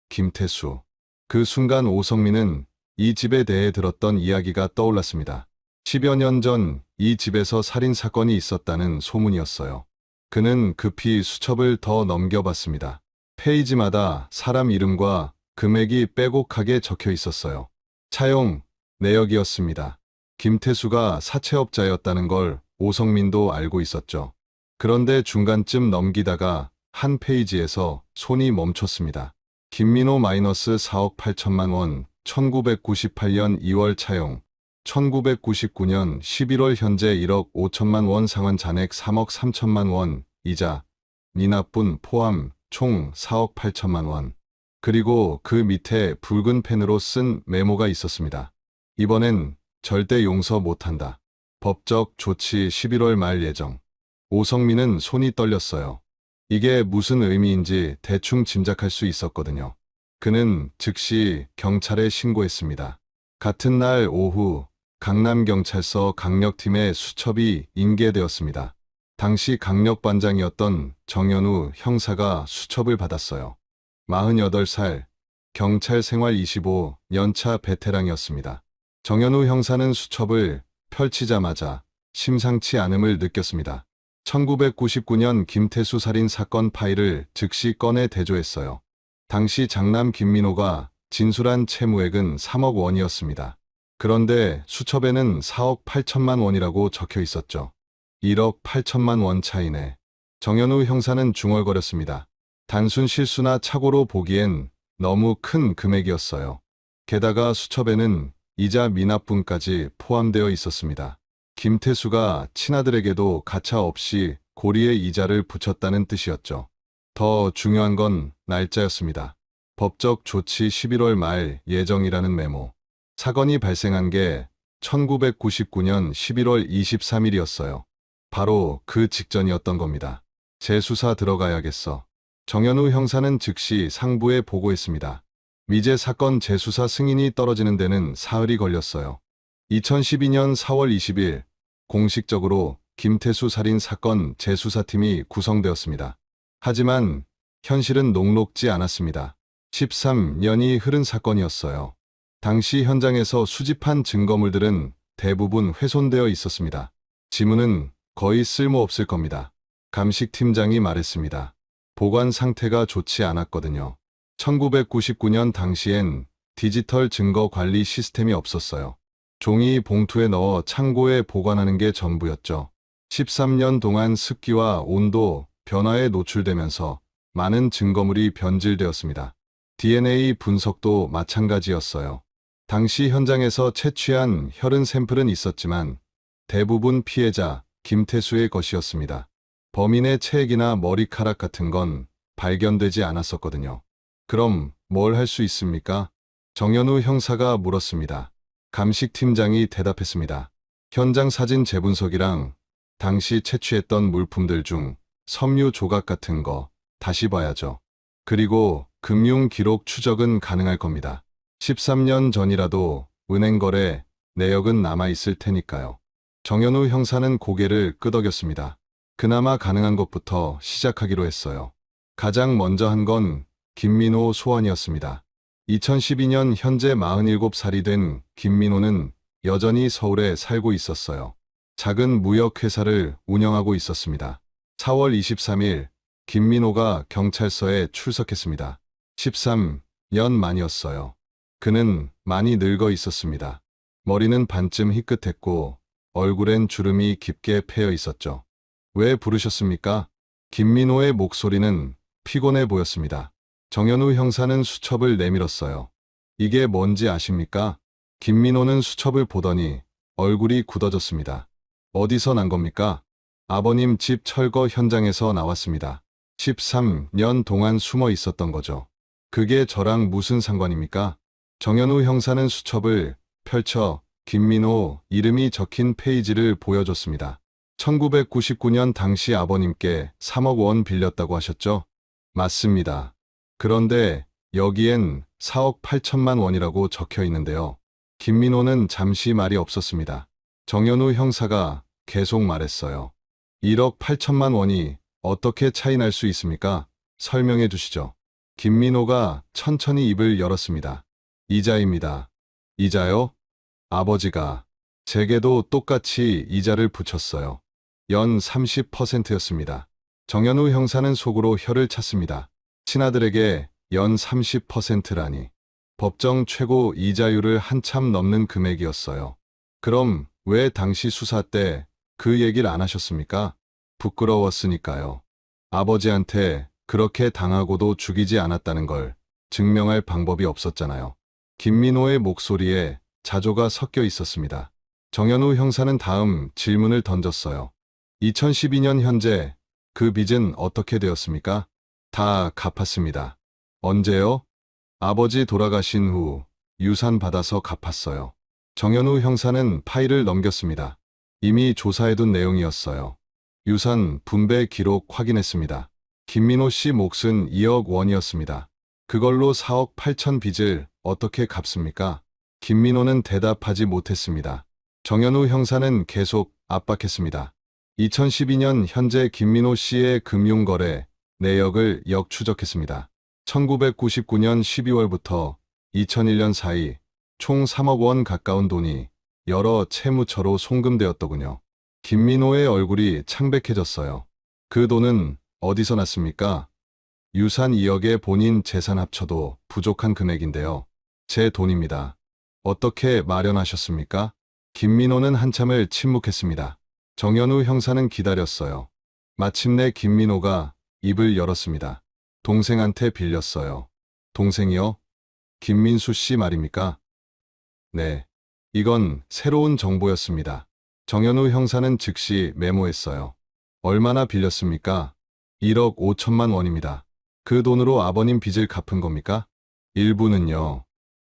김태수. 그 순간 오성민은 이 집에 대해 들었던 이야기가 떠올랐습니다. 10여 년 전 이 집에서 살인사건이 있었다는 소문이었어요. 그는 급히 수첩을 더 넘겨봤습니다. 페이지마다 사람 이름과 금액이 빼곡하게 적혀 있었어요. 차용, 내역이었습니다. 김태수가 사채업자였다는 걸 오성민도 알고 있었죠. 그런데 중간쯤 넘기다가 한 페이지에서 손이 멈췄습니다. 김민호 마이너스 4억 8천만 원, 1998년 2월 차용, 1999년 11월 현재 1억 5천만 원 상환 잔액 3억 3천만 원, 이자, 미납분 포함 총 4억 8천만 원. 그리고 그 밑에 붉은 펜으로 쓴 메모가 있었습니다. 이번엔 절대 용서 못한다. 법적 조치 11월 말 예정. 오성민은 손이 떨렸어요. 이게 무슨 의미인지 대충 짐작할 수 있었거든요. 그는 즉시 경찰에 신고했습니다. 같은 날 오후 강남경찰서 강력팀의 수첩이 인계되었습니다. 당시 강력반장이었던 정현우 형사가 수첩을 받았어요. 48살, 경찰 생활 25, 연차 베테랑이었습니다. 정현우 형사는 수첩을 펼치자마자 심상치 않음을 느꼈습니다. 1999년 김태수 살인 사건 파일을 즉시 꺼내 대조했어요. 당시 장남 김민호가 진술한 채무액은 3억 원이었습니다. 그런데 수첩에는 4억 8천만 원이라고 적혀 있었죠. 1억 8천만 원 차이네. 정현우 형사는 중얼거렸습니다. 단순 실수나 착오로 보기엔 너무 큰 금액이었어요. 게다가 수첩에는 이자 미납분까지 포함되어 있었습니다. 김태수가 친아들에게도 가차 없이 고리에 이자를 붙였다는 뜻이었죠. 더 중요한 건 날짜였습니다. 법적 조치 11월 말 예정이라는 메모. 사건이 발생한 게 1999년 11월 23일이었어요. 바로 그 직전이었던 겁니다. 재수사 들어가야겠어. 정현우 형사는 즉시 상부에 보고했습니다. 미제 사건 재수사 승인이 떨어지는 데는 사흘이 걸렸어요. 2012년 4월 20일 공식적으로 김태수 살인 사건 재수사팀이 구성되었습니다. 하지만 현실은 녹록지 않았습니다. 13년이 흐른 사건이었어요. 당시 현장에서 수집한 증거물들은 대부분 훼손되어 있었습니다. 지문은 거의 쓸모없을 겁니다. 감식팀장이 말했습니다. 보관 상태가 좋지 않았거든요. 1999년 당시엔 디지털 증거 관리 시스템이 없었어요. 종이 봉투에 넣어 창고에 보관하는 게 전부였죠. 13년 동안 습기와 온도 변화에 노출되면서 많은 증거물이 변질되었습니다. DNA 분석도 마찬가지였어요. 당시 현장에서 채취한 혈흔 샘플은 있었지만 대부분 피해자 김태수의 것이었습니다. 범인의 체액이나 머리카락 같은 건 발견되지 않았었거든요. 그럼 뭘 할 수 있습니까? 정현우 형사가 물었습니다. 감식팀장이 대답했습니다. 현장 사진 재분석이랑 당시 채취했던 물품들 중 섬유 조각 같은 거 다시 봐야죠. 그리고 금융 기록 추적은 가능할 겁니다. 13년 전이라도 은행 거래 내역은 남아있을 테니까요. 정현우 형사는 고개를 끄덕였습니다. 그나마 가능한 것부터 시작하기로 했어요. 가장 먼저 한 건 김민호 소환이었습니다. 2012년 현재 47살이 된 김민호는 여전히 서울에 살고 있었어요. 작은 무역회사를 운영하고 있었습니다. 4월 23일 김민호가 경찰서에 출석했습니다. 13년 만이었어요. 그는 많이 늙어 있었습니다. 머리는 반쯤 희끗했고 얼굴엔 주름이 깊게 패여 있었죠. 왜 부르셨습니까? 김민호의 목소리는 피곤해 보였습니다. 정현우 형사는 수첩을 내밀었어요. 이게 뭔지 아십니까? 김민호는 수첩을 보더니 얼굴이 굳어졌습니다. 어디서 난 겁니까? 아버님 집 철거 현장에서 나왔습니다. 13년 동안 숨어 있었던 거죠. 그게 저랑 무슨 상관입니까? 정현우 형사는 수첩을 펼쳐 김민호 이름이 적힌 페이지를 보여줬습니다. 1999년 당시 아버님께 3억 원 빌렸다고 하셨죠? 맞습니다. 그런데 여기엔 4억 8천만 원이라고 적혀 있는데요. 김민호는 잠시 말이 없었습니다. 정현우 형사가 계속 말했어요. 1억 8천만 원이 어떻게 차이 날 수 있습니까? 설명해 주시죠. 김민호가 천천히 입을 열었습니다. 이자입니다. 이자요? 아버지가 제게도 똑같이 이자를 붙였어요. 연 30%였습니다. 정현우 형사는 속으로 혀를 찼습니다. 친아들에게 연 30%라니. 법정 최고 이자율을 한참 넘는 금액이었어요. 그럼 왜 당시 수사 때 그 얘기를 안 하셨습니까? 부끄러웠으니까요. 아버지한테 그렇게 당하고도 죽이지 않았다는 걸 증명할 방법이 없었잖아요. 김민호의 목소리에 자조가 섞여 있었습니다. 정현우 형사는 다음 질문을 던졌어요. 2012년 현재 그 빚은 어떻게 되었습니까? 다 갚았습니다. 언제요? 아버지 돌아가신 후 유산 받아서 갚았어요. 정현우 형사는 파일을 넘겼습니다. 이미 조사해둔 내용이었어요. 유산 분배 기록 확인했습니다. 김민호 씨 몫은 2억 원이었습니다. 그걸로 4억 8천 빚을 어떻게 갚습니까? 김민호는 대답하지 못했습니다. 정현우 형사는 계속 압박했습니다. 2012년 현재 김민호 씨의 금융거래 내역을 역추적했습니다. 1999년 12월부터 2001년 사이 총 3억 원 가까운 돈이 여러 채무처로 송금되었더군요. 김민호의 얼굴이 창백해졌어요. 그 돈은 어디서 났습니까? 유산 2억에 본인 재산 합쳐도 부족한 금액인데요. 제 돈입니다. 어떻게 마련하셨습니까? 김민호는 한참을 침묵했습니다. 정현우 형사는 기다렸어요. 마침내 김민호가 입을 열었습니다. 동생한테 빌렸어요. 동생이요? 김민수 씨 말입니까? 네. 이건 새로운 정보였습니다. 정현우 형사는 즉시 메모했어요. 얼마나 빌렸습니까? 1억 5천만 원입니다. 그 돈으로 아버님 빚을 갚은 겁니까? 일부는요.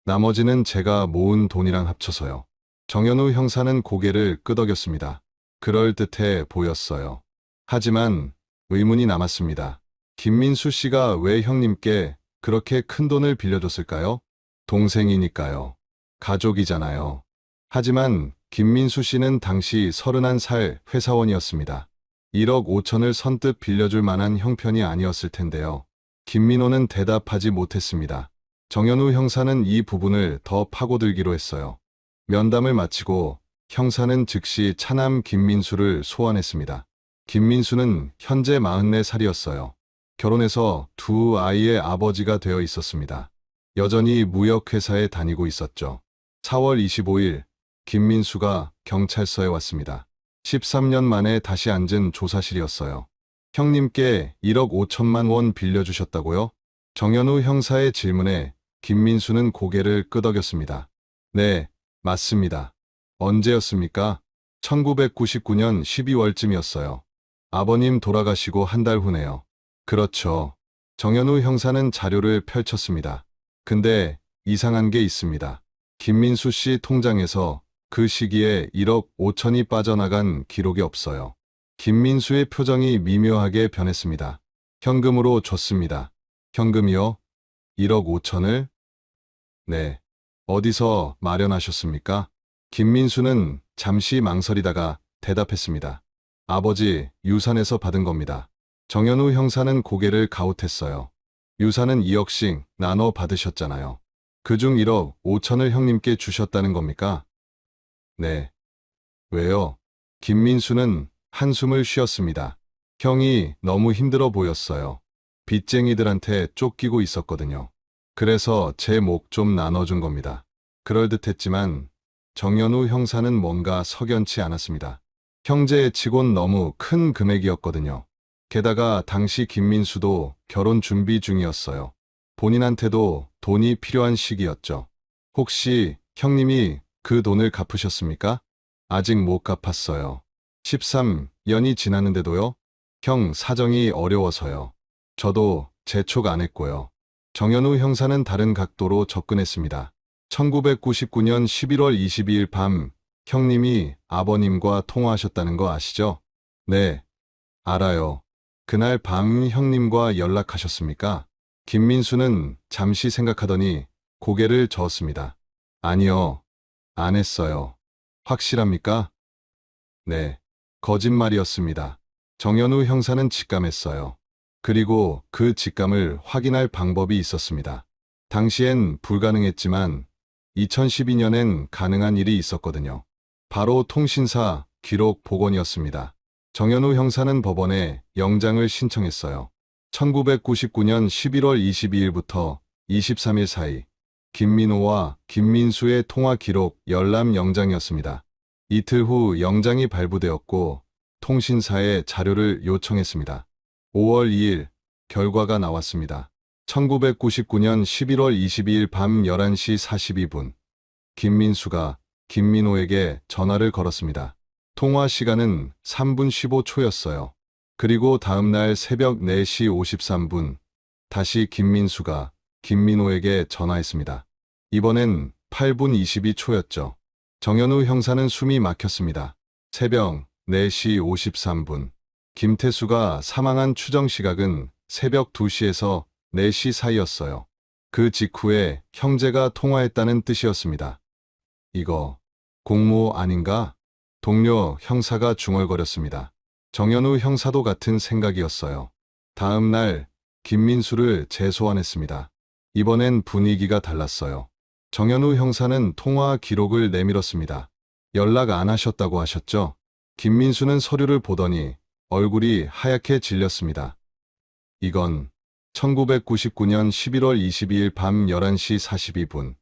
나머지는 제가 모은 돈이랑 합쳐서요. 정현우 형사는 고개를 끄덕였습니다. 그럴듯해 보였어요. 하지만 의문이 남았습니다. 김민수 씨가 왜 형님께 그렇게 큰 돈을 빌려줬을까요? 동생이니까요. 가족이잖아요. 하지만 김민수 씨는 당시 31살 회사원이었습니다. 1억 5천을 선뜻 빌려줄 만한 형편이 아니었을 텐데요. 김민호는 대답하지 못했습니다. 정현우 형사는 이 부분을 더 파고들기로 했어요. 면담을 마치고 형사는 즉시 차남 김민수를 소환했습니다. 김민수는 현재 44살이었어요. 결혼해서 두 아이의 아버지가 되어 있었습니다. 여전히 무역회사에 다니고 있었죠. 4월 25일 김민수가 경찰서에 왔습니다. 13년 만에 다시 앉은 조사실이었어요. 형님께 1억 5천만 원 빌려주셨다고요? 정현우 형사의 질문에 김민수는 고개를 끄덕였습니다. 네, 맞습니다. 언제였습니까? 1999년 12월쯤이었어요. 아버님 돌아가시고 한 달 후네요. 그렇죠. 정현우 형사는 자료를 펼쳤습니다. 근데 이상한 게 있습니다. 김민수 씨 통장에서 그 시기에 1억 5천이 빠져나간 기록이 없어요. 김민수의 표정이 미묘하게 변했습니다. 현금으로 줬습니다. 현금이요? 1억 5천을? 네. 어디서 마련하셨습니까? 김민수는 잠시 망설이다가 대답했습니다. 아버지, 유산에서 받은 겁니다. 정현우 형사는 고개를 가웃했어요. 유산은 2억씩 나눠 받으셨잖아요. 그중 1억 5천을 형님께 주셨다는 겁니까? 네. 왜요? 김민수는 한숨을 쉬었습니다. 형이 너무 힘들어 보였어요. 빚쟁이들한테 쫓기고 있었거든요. 그래서 제 목 좀 나눠준 겁니다. 그럴듯했지만 정현우 형사는 뭔가 석연치 않았습니다. 형제에 치곤 너무 큰 금액이었거든요. 게다가 당시 김민수도 결혼 준비 중이었어요. 본인한테도 돈이 필요한 시기였죠. 혹시 형님이 그 돈을 갚으셨습니까? 아직 못 갚았어요. 13년이 지났는데도요? 형 사정이 어려워서요. 저도 재촉 안 했고요. 정현우 형사는 다른 각도로 접근했습니다. 1999년 11월 22일 밤 형님이 아버님과 통화하셨다는 거 아시죠? 네, 알아요. 그날 밤 형님과 연락하셨습니까? 김민수는 잠시 생각하더니 고개를 저었습니다. 아니요, 안 했어요. 확실합니까? 네, 거짓말이었습니다. 정현우 형사는 직감했어요. 그리고 그 직감을 확인할 방법이 있었습니다. 당시엔 불가능했지만 2012년엔 가능한 일이 있었거든요. 바로 통신사 기록 복원이었습니다. 정현우 형사는 법원에 영장을 신청했어요. 1999년 11월 22일부터 23일 사이 김민호와 김민수의 통화 기록 열람 영장이었습니다. 이틀 후 영장이 발부되었고 통신사에 자료를 요청했습니다. 5월 2일 결과가 나왔습니다. 1999년 11월 22일 밤 11시 42분. 김민수가 김민호에게 전화를 걸었습니다. 통화 시간은 3분 15초였어요. 그리고 다음날 새벽 4시 53분, 다시 김민수가 김민호에게 전화했습니다. 이번엔 8분 22초였죠. 정현우 형사는 숨이 막혔습니다. 새벽 4시 53분. 김태수가 사망한 추정 시각은 새벽 2시에서 4시 사이였어요. 그 직후에 형제가 통화했다는 뜻이었습니다. 이거 공모 아닌가? 동료 형사가 중얼거렸습니다. 정현우 형사도 같은 생각이었어요. 다음 날 김민수를 재소환했습니다. 이번엔 분위기가 달랐어요. 정현우 형사는 통화 기록을 내밀었습니다. 연락 안 하셨다고 하셨죠? 김민수는 서류를 보더니 얼굴이 하얗게 질렸습니다. 이건 1999년 11월 22일 밤 11시 42분,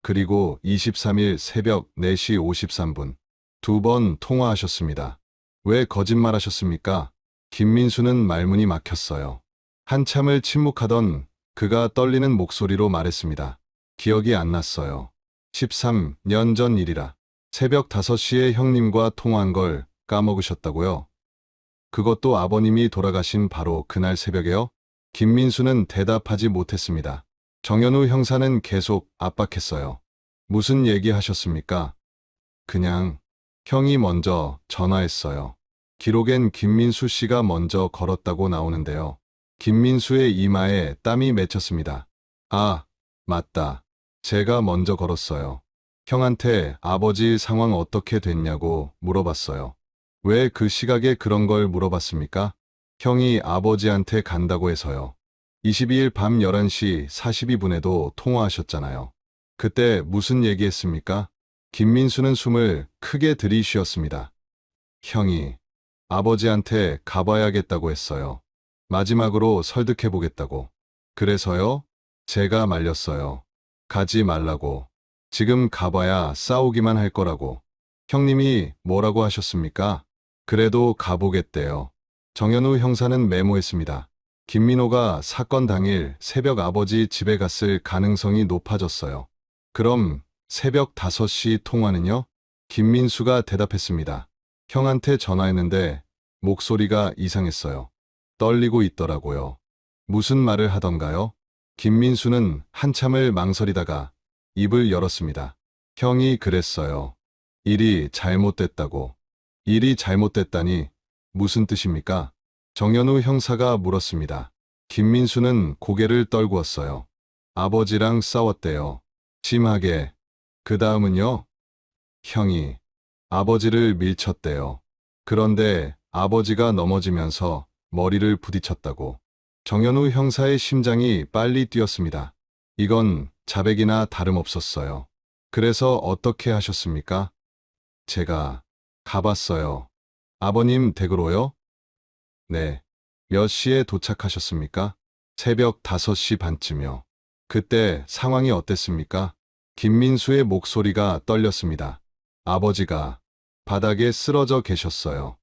그리고 23일 새벽 4시 53분, 2번 통화하셨습니다. 왜 거짓말하셨습니까? 김민수는 말문이 막혔어요. 한참을 침묵하던 그가 떨리는 목소리로 말했습니다. 기억이 안 났어요. 13년 전 일이라. 새벽 5시에 형님과 통화한 걸 까먹으셨다고요? 그것도 아버님이 돌아가신 바로 그날 새벽에요? 김민수는 대답하지 못했습니다. 정현우 형사는 계속 압박했어요. 무슨 얘기 하셨습니까? 그냥 형이 먼저 전화했어요. 기록엔 김민수 씨가 먼저 걸었다고 나오는데요. 김민수의 이마에 땀이 맺혔습니다. 아, 맞다. 제가 먼저 걸었어요. 형한테 아버지 상황 어떻게 됐냐고 물어봤어요. 왜 그 시각에 그런 걸 물어봤습니까? 형이 아버지한테 간다고 해서요. 22일 밤 11시 42분에도 통화하셨잖아요. 그때 무슨 얘기했습니까? 김민수는 숨을 크게 들이쉬었습니다. 형이 아버지한테 가봐야겠다고 했어요. 마지막으로 설득해보겠다고. 그래서요? 제가 말렸어요. 가지 말라고. 지금 가봐야 싸우기만 할 거라고. 형님이 뭐라고 하셨습니까? 그래도 가보겠대요. 정현우 형사는 메모했습니다. 김민호가 사건 당일 새벽 아버지 집에 갔을 가능성이 높아졌어요. 그럼 새벽 5시 통화는요? 김민수가 대답했습니다. 형한테 전화했는데 목소리가 이상했어요. 떨리고 있더라고요. 무슨 말을 하던가요? 김민수는 한참을 망설이다가 입을 열었습니다. 형이 그랬어요. 일이 잘못됐다고. 일이 잘못됐다니 무슨 뜻입니까? 정현우 형사가 물었습니다. 김민수는 고개를 떨구었어요. 아버지랑 싸웠대요. 심하게. 그 다음은요? 형이 아버지를 밀쳤대요. 그런데 아버지가 넘어지면서 머리를 부딪혔다고. 정현우 형사의 심장이 빨리 뛰었습니다. 이건 자백이나 다름없었어요. 그래서 어떻게 하셨습니까? 제가 가봤어요. 아버님 댁으로요? 네. 몇 시에 도착하셨습니까? 새벽 5시 반쯤요. 그때 상황이 어땠습니까? 김민수의 목소리가 떨렸습니다. 아버지가 바닥에 쓰러져 계셨어요.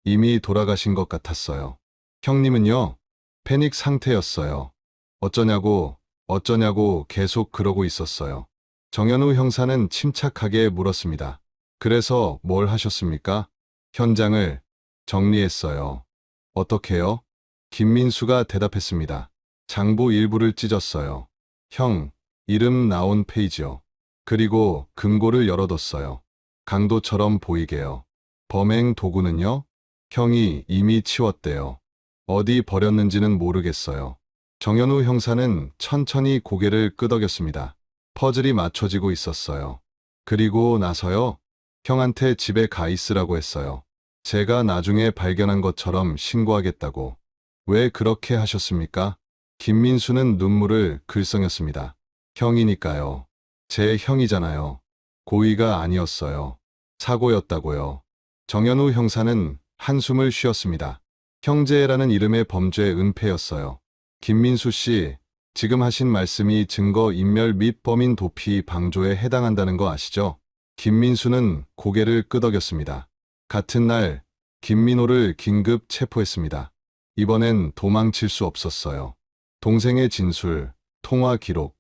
이미 돌아가신 것 같았어요. 형님은요? 패닉 상태였어요. 어쩌냐고 계속 그러고 있었어요. 정현우 형사는 침착하게 물었습니다. 그래서 뭘 하셨습니까? 현장을 정리했어요. 어떻게요? 김민수가 대답했습니다. 장부 일부를 찢었어요. 형, 이름 나온 페이지요. 그리고 금고를 열어뒀어요. 강도처럼 보이게요. 범행 도구는요? 형이 이미 치웠대요. 어디 버렸는지는 모르겠어요. 정현우 형사는 천천히 고개를 끄덕였습니다. 퍼즐이 맞춰지고 있었어요. 그리고 나서요? 형한테 집에 가 있으라고 했어요. 제가 나중에 발견한 것처럼 신고하겠다고. 왜 그렇게 하셨습니까? 김민수는 눈물을 글썽였습니다. 형이니까요. 제 형이잖아요. 고의가 아니었어요. 사고였다고요. 정현우 형사는 한숨을 쉬었습니다. 형제라는 이름의 범죄 은폐였어요. 김민수 씨, 지금 하신 말씀이 증거 인멸 및 범인 도피 방조에 해당한다는 거 아시죠? 김민수는 고개를 끄덕였습니다. 같은 날 김민호를 긴급 체포했습니다. 이번엔 도망칠 수 없었어요. 동생의 진술, 통화 기록,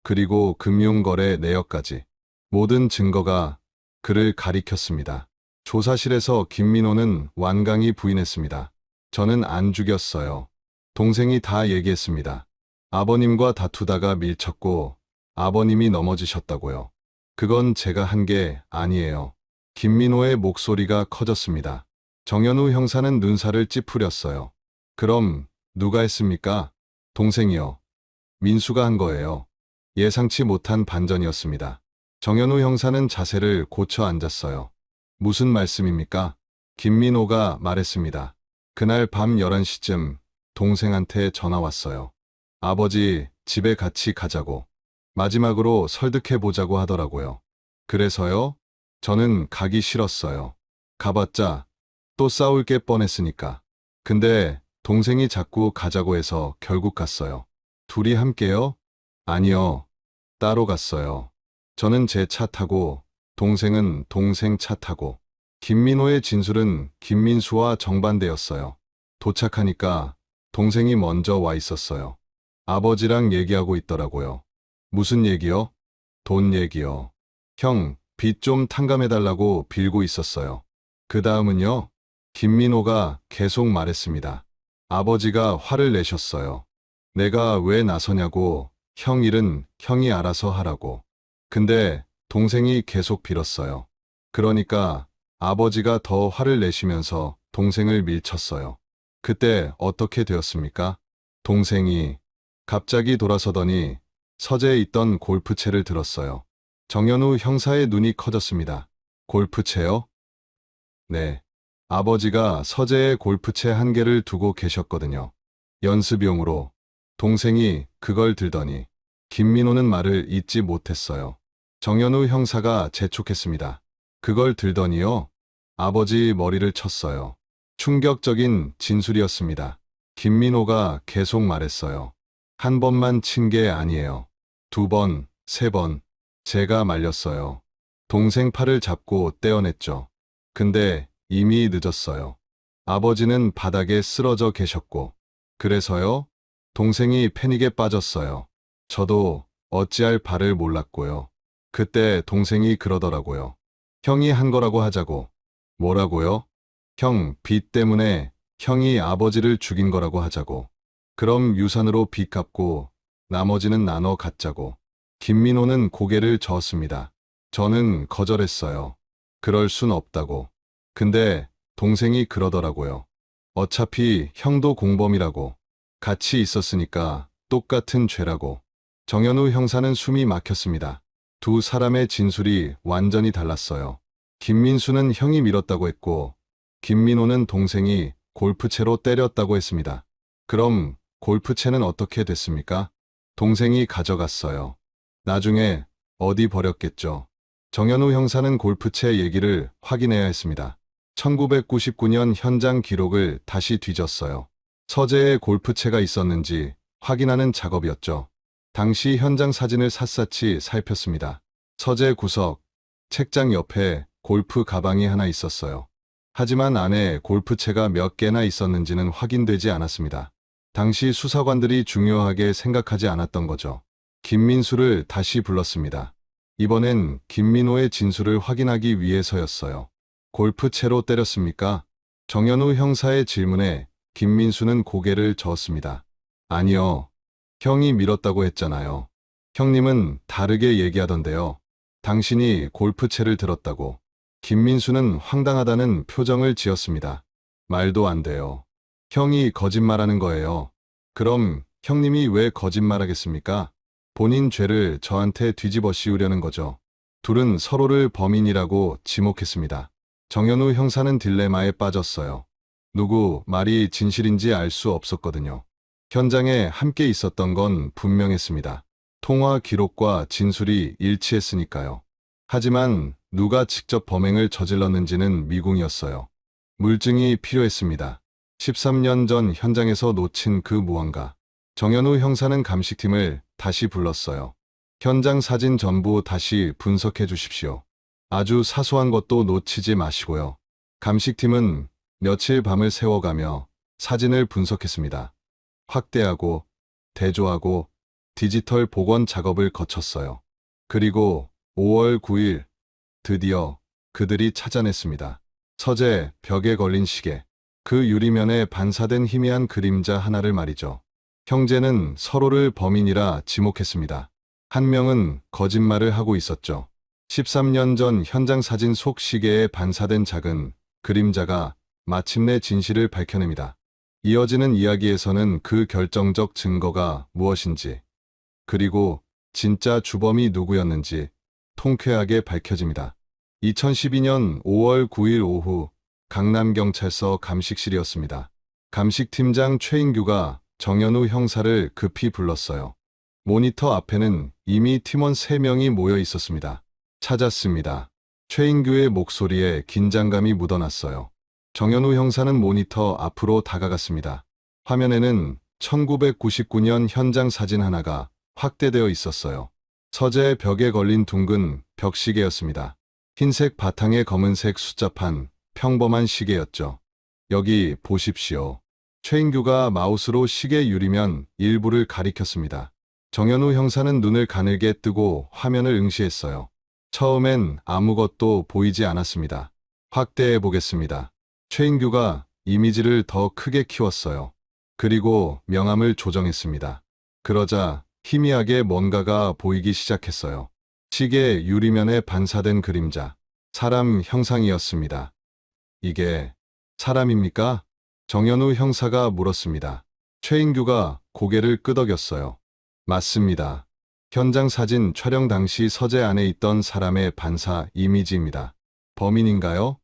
그리고 금융거래 내역까지 모든 증거가 그를 가리켰습니다. 조사실에서 김민호는 완강히 부인했습니다. 저는 안 죽였어요. 동생이 다 얘기했습니다. 아버님과 다투다가 밀쳤고 아버님이 넘어지셨다고요. 그건 제가 한 게 아니에요. 김민호의 목소리가 커졌습니다. 정현우 형사는 눈살을 찌푸렸어요. 그럼 누가 했습니까? 동생이요. 민수가 한 거예요. 예상치 못한 반전이었습니다. 정현우 형사는 자세를 고쳐 앉았어요. 무슨 말씀입니까? 김민호가 말했습니다. 그날 밤 11시쯤 동생한테 전화 왔어요. 아버지, 집에 같이 가자고. 마지막으로 설득해보자고 하더라고요. 그래서요? 저는 가기 싫었어요. 가봤자 또 싸울 게 뻔했으니까. 근데 동생이 자꾸 가자고 해서 결국 갔어요. 둘이 함께요? 아니요. 따로 갔어요. 저는 제 차 타고, 동생은 동생 차 타고. 김민호의 진술은 김민수와 정반대였어요. 도착하니까 동생이 먼저 와 있었어요. 아버지랑 얘기하고 있더라고요. 무슨 얘기요? 돈 얘기요. 형, 빚 좀 탕감해달라고 빌고 있었어요. 그 다음은요? 김민호가 계속 말했습니다. 아버지가 화를 내셨어요. 내가 왜 나서냐고, 형 일은 형이 알아서 하라고. 근데 동생이 계속 빌었어요. 그러니까 아버지가 더 화를 내시면서 동생을 밀쳤어요. 그때 어떻게 되었습니까? 동생이 갑자기 돌아서더니 서재에 있던 골프채를 들었어요. 정현우 형사의 눈이 커졌습니다. 골프채요? 네. 아버지가 서재에 골프채 한 개를 두고 계셨거든요. 연습용으로. 동생이 그걸 들더니 김민호는 말을 잇지 못했어요. 정현우 형사가 재촉했습니다. 그걸 들더니요. 아버지 머리를 쳤어요. 충격적인 진술이었습니다. 김민호가 계속 말했어요. 한 번만 친 게 아니에요. 2번, 3번. 제가 말렸어요. 동생 팔을 잡고 떼어냈죠. 근데 이미 늦었어요. 아버지는 바닥에 쓰러져 계셨고. 그래서요? 동생이 패닉에 빠졌어요. 저도 어찌할 바를 몰랐고요. 그때 동생이 그러더라고요. 형이 한 거라고 하자고. 뭐라고요? 형, 빚 때문에 형이 아버지를 죽인 거라고 하자고. 그럼 유산으로 빚 갚고 나머지는 나눠 갖자고. 김민호는 고개를 저었습니다. 저는 거절했어요. 그럴 순 없다고. 근데 동생이 그러더라고요. 어차피 형도 공범이라고. 같이 있었으니까 똑같은 죄라고. 정현우 형사는 숨이 막혔습니다. 두 사람의 진술이 완전히 달랐어요. 김민수는 형이 밀었다고 했고 김민호는 동생이 골프채로 때렸다고 했습니다. 그럼 골프채는 어떻게 됐습니까? 동생이 가져갔어요. 나중에 어디 버렸겠죠. 정현우 형사는 골프채 얘기를 확인해야 했습니다. 1999년 현장 기록을 다시 뒤졌어요. 서재에 골프채가 있었는지 확인하는 작업이었죠. 당시 현장 사진을 샅샅이 살폈습니다. 서재 구석, 책장 옆에 골프 가방이 하나 있었어요. 하지만 안에 골프채가 몇 개나 있었는지는 확인되지 않았습니다. 당시 수사관들이 중요하게 생각하지 않았던 거죠. 김민수를 다시 불렀습니다. 이번엔 김민호의 진술을 확인하기 위해서였어요. 골프채로 때렸습니까? 정현우 형사의 질문에 김민수는 고개를 저었습니다. 아니요. 형이 밀었다고 했잖아요. 형님은 다르게 얘기하던데요. 당신이 골프채를 들었다고. 김민수는 황당하다는 표정을 지었습니다. 말도 안 돼요. 형이 거짓말하는 거예요. 그럼 형님이 왜 거짓말하겠습니까? 본인 죄를 저한테 뒤집어 씌우려는 거죠. 둘은 서로를 범인이라고 지목했습니다. 정현우 형사는 딜레마에 빠졌어요. 누구 말이 진실인지 알 수 없었거든요. 현장에 함께 있었던 건 분명했습니다. 통화 기록과 진술이 일치했으니까요. 하지만 누가 직접 범행을 저질렀는지는 미궁이었어요. 물증이 필요했습니다. 13년 전 현장에서 놓친 그 무언가. 정현우 형사는 감식팀을 다시 불렀어요. 현장 사진 전부 다시 분석해 주십시오. 아주 사소한 것도 놓치지 마시고요. 감식팀은 며칠 밤을 새워가며 사진을 분석했습니다. 확대하고 대조하고 디지털 복원 작업을 거쳤어요. 그리고 5월 9일 드디어 그들이 찾아냈습니다. 서재 벽에 걸린 시계. 그 유리면에 반사된 희미한 그림자 하나를 말이죠. 형제는 서로를 범인이라 지목했습니다. 한 명은 거짓말을 하고 있었죠. 13년 전 현장 사진 속 시계에 반사된 작은 그림자가 마침내 진실을 밝혀냅니다. 이어지는 이야기에서는 그 결정적 증거가 무엇인지, 그리고 진짜 주범이 누구였는지 통쾌하게 밝혀집니다. 2012년 5월 9일 오후 강남경찰서 감식실이었습니다. 감식팀장 최인규가 정연우 형사를 급히 불렀어요. 모니터 앞에는 이미 팀원 3명이 모여 있었습니다. 찾았습니다. 최인규의 목소리에 긴장감이 묻어났어요. 정연우 형사는 모니터 앞으로 다가갔습니다. 화면에는 1999년 현장 사진 하나가 확대되어 있었어요. 서재 벽에 걸린 둥근 벽시계였습니다. 흰색 바탕에 검은색 숫자판, 평범한 시계였죠. 여기 보십시오. 최인규가 마우스로 시계 유리면 일부를 가리켰습니다. 정연우 형사는 눈을 가늘게 뜨고 화면을 응시했어요. 처음엔 아무것도 보이지 않았습니다. 확대해 보겠습니다. 최인규가 이미지를 더 크게 키웠어요. 그리고 명암을 조정했습니다. 그러자 희미하게 뭔가가 보이기 시작했어요. 시계 유리면에 반사된 그림자. 사람 형상이었습니다. 이게 사람입니까? 정연우 형사가 물었습니다. 최인규가 고개를 끄덕였어요. 맞습니다. 현장 사진 촬영 당시 서재 안에 있던 사람의 반사 이미지입니다. 범인인가요?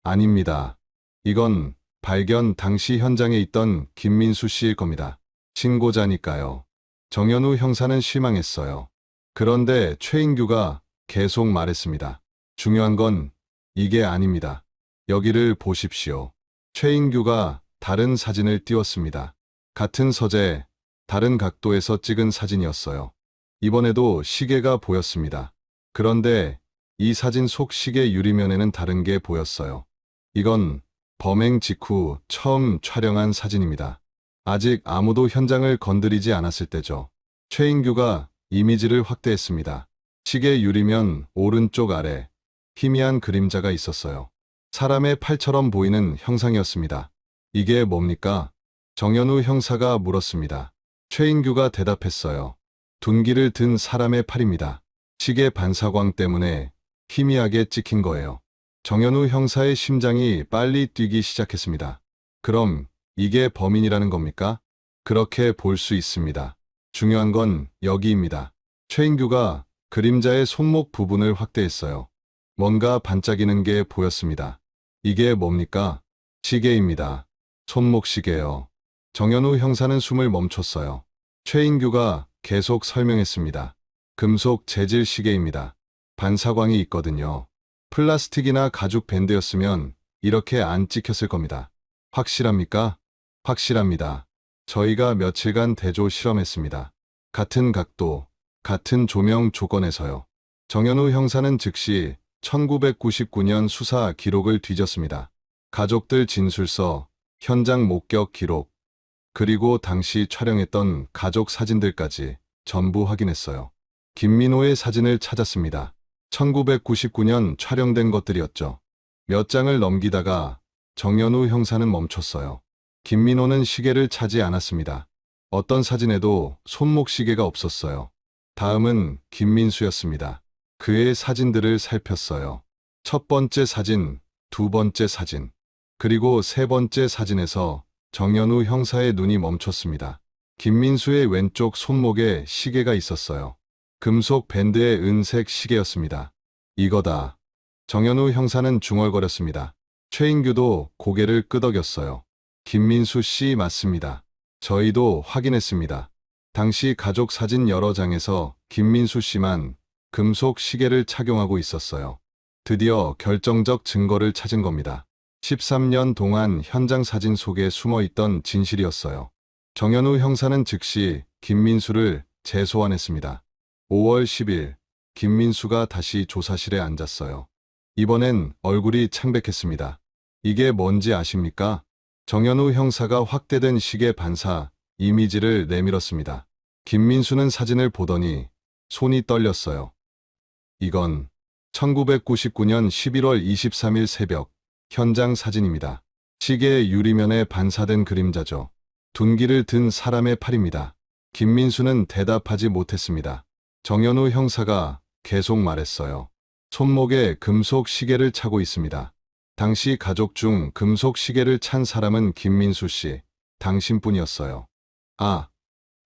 아닙니다. 이건 발견 당시 현장에 있던 김민수 씨일 겁니다. 신고자니까요. 정연우 형사는 실망했어요. 그런데 최인규가 계속 말했습니다. 중요한 건 이게 아닙니다. 여기를 보십시오. 최인규가 다른 사진을 띄웠습니다. 같은 서재, 다른 각도에서 찍은 사진이었어요. 이번에도 시계가 보였습니다. 그런데 이 사진 속 시계 유리면에는 다른 게 보였어요. 이건 범행 직후 처음 촬영한 사진입니다. 아직 아무도 현장을 건드리지 않았을 때죠. 최인규가 이미지를 확대했습니다. 시계 유리면 오른쪽 아래 희미한 그림자가 있었어요. 사람의 팔처럼 보이는 형상이었습니다. 이게 뭡니까? 정연우 형사가 물었습니다. 최인규가 대답했어요. 둔기를 든 사람의 팔입니다. 시계 반사광 때문에 희미하게 찍힌 거예요. 정연우 형사의 심장이 빨리 뛰기 시작했습니다. 그럼 이게 범인이라는 겁니까? 그렇게 볼 수 있습니다. 중요한 건 여기입니다. 최인규가 그림자의 손목 부분을 확대했어요. 뭔가 반짝이는 게 보였습니다. 이게 뭡니까? 시계입니다. 손목 시계요. 정연우 형사는 숨을 멈췄어요. 최인규가 계속 설명했습니다. 금속 재질 시계입니다. 반사광이 있거든요. 플라스틱이나 가죽 밴드였으면 이렇게 안 찍혔을 겁니다. 확실합니까? 확실합니다. 저희가 며칠간 대조 실험했습니다. 같은 각도, 같은 조명 조건에서요. 정연우 형사는 즉시 1999년 수사 기록을 뒤졌습니다. 가족들 진술서, 현장 목격 기록, 그리고 당시 촬영했던 가족 사진들까지 전부 확인했어요. 김민호의 사진을 찾았습니다. 1999년 촬영된 것들이었죠. 몇 장을 넘기다가 정연우 형사는 멈췄어요. 김민호는 시계를 차지 않았습니다. 어떤 사진에도 손목 시계가 없었어요. 다음은 김민수였습니다. 그의 사진들을 살폈어요. 첫 번째 사진, 두 번째 사진, 그리고 세 번째 사진에서 정연우 형사의 눈이 멈췄습니다. 김민수의 왼쪽 손목에 시계가 있었어요. 금속 밴드의 은색 시계였습니다. 이거다. 정연우 형사는 중얼거렸습니다. 최인규도 고개를 끄덕였어요. 김민수 씨 맞습니다. 저희도 확인했습니다. 당시 가족 사진 여러 장에서 김민수 씨만 금속 시계를 착용하고 있었어요. 드디어 결정적 증거를 찾은 겁니다. 13년 동안 현장 사진 속에 숨어 있던 진실이었어요. 정연우 형사는 즉시 김민수를 재소환했습니다. 5월 10일, 김민수가 다시 조사실에 앉았어요. 이번엔 얼굴이 창백했습니다. 이게 뭔지 아십니까? 정연우 형사가 확대된 시계 반사 이미지를 내밀었습니다. 김민수는 사진을 보더니 손이 떨렸어요. 이건 1999년 11월 23일 새벽 현장 사진입니다. 시계의 유리면에 반사된 그림자죠. 둔기를 든 사람의 팔입니다. 김민수는 대답하지 못했습니다. 정현우 형사가 계속 말했어요. 손목에 금속 시계를 차고 있습니다. 당시 가족 중 금속 시계를 찬 사람은 김민수 씨, 당신뿐이었어요. 아,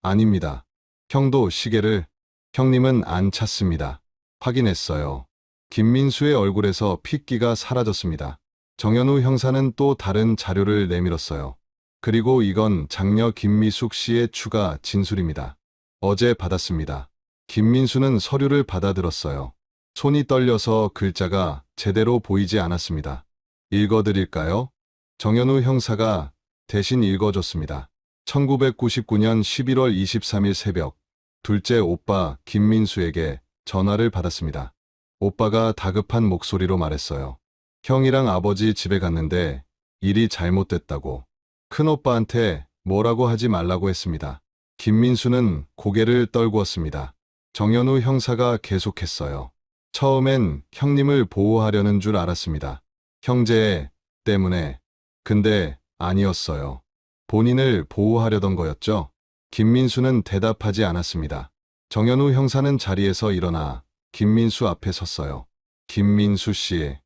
아닙니다. 형도 시계를, 형님은 안 찼습니다. 확인했어요. 김민수의 얼굴에서 핏기가 사라졌습니다. 정현우 형사는 또 다른 자료를 내밀었어요. 그리고 이건 장녀 김미숙 씨의 추가 진술입니다. 어제 받았습니다. 김민수는 서류를 받아들었어요. 손이 떨려서 글자가 제대로 보이지 않았습니다. 읽어드릴까요? 정현우 형사가 대신 읽어줬습니다. 1999년 11월 23일 새벽, 둘째 오빠 김민수에게 전화를 받았습니다. 오빠가 다급한 목소리로 말했어요. 형이랑 아버지 집에 갔는데 일이 잘못됐다고. 큰오빠한테 뭐라고 하지 말라고 했습니다. 김민수는 고개를 떨구었습니다. 정현우 형사가 계속했어요. 처음엔 형님을 보호하려는 줄 알았습니다. 형제 때문에. 근데 아니었어요. 본인을 보호하려던 거였죠. 김민수는 대답하지 않았습니다. 정현우 형사는 자리에서 일어나 김민수 앞에 섰어요. 김민수 씨,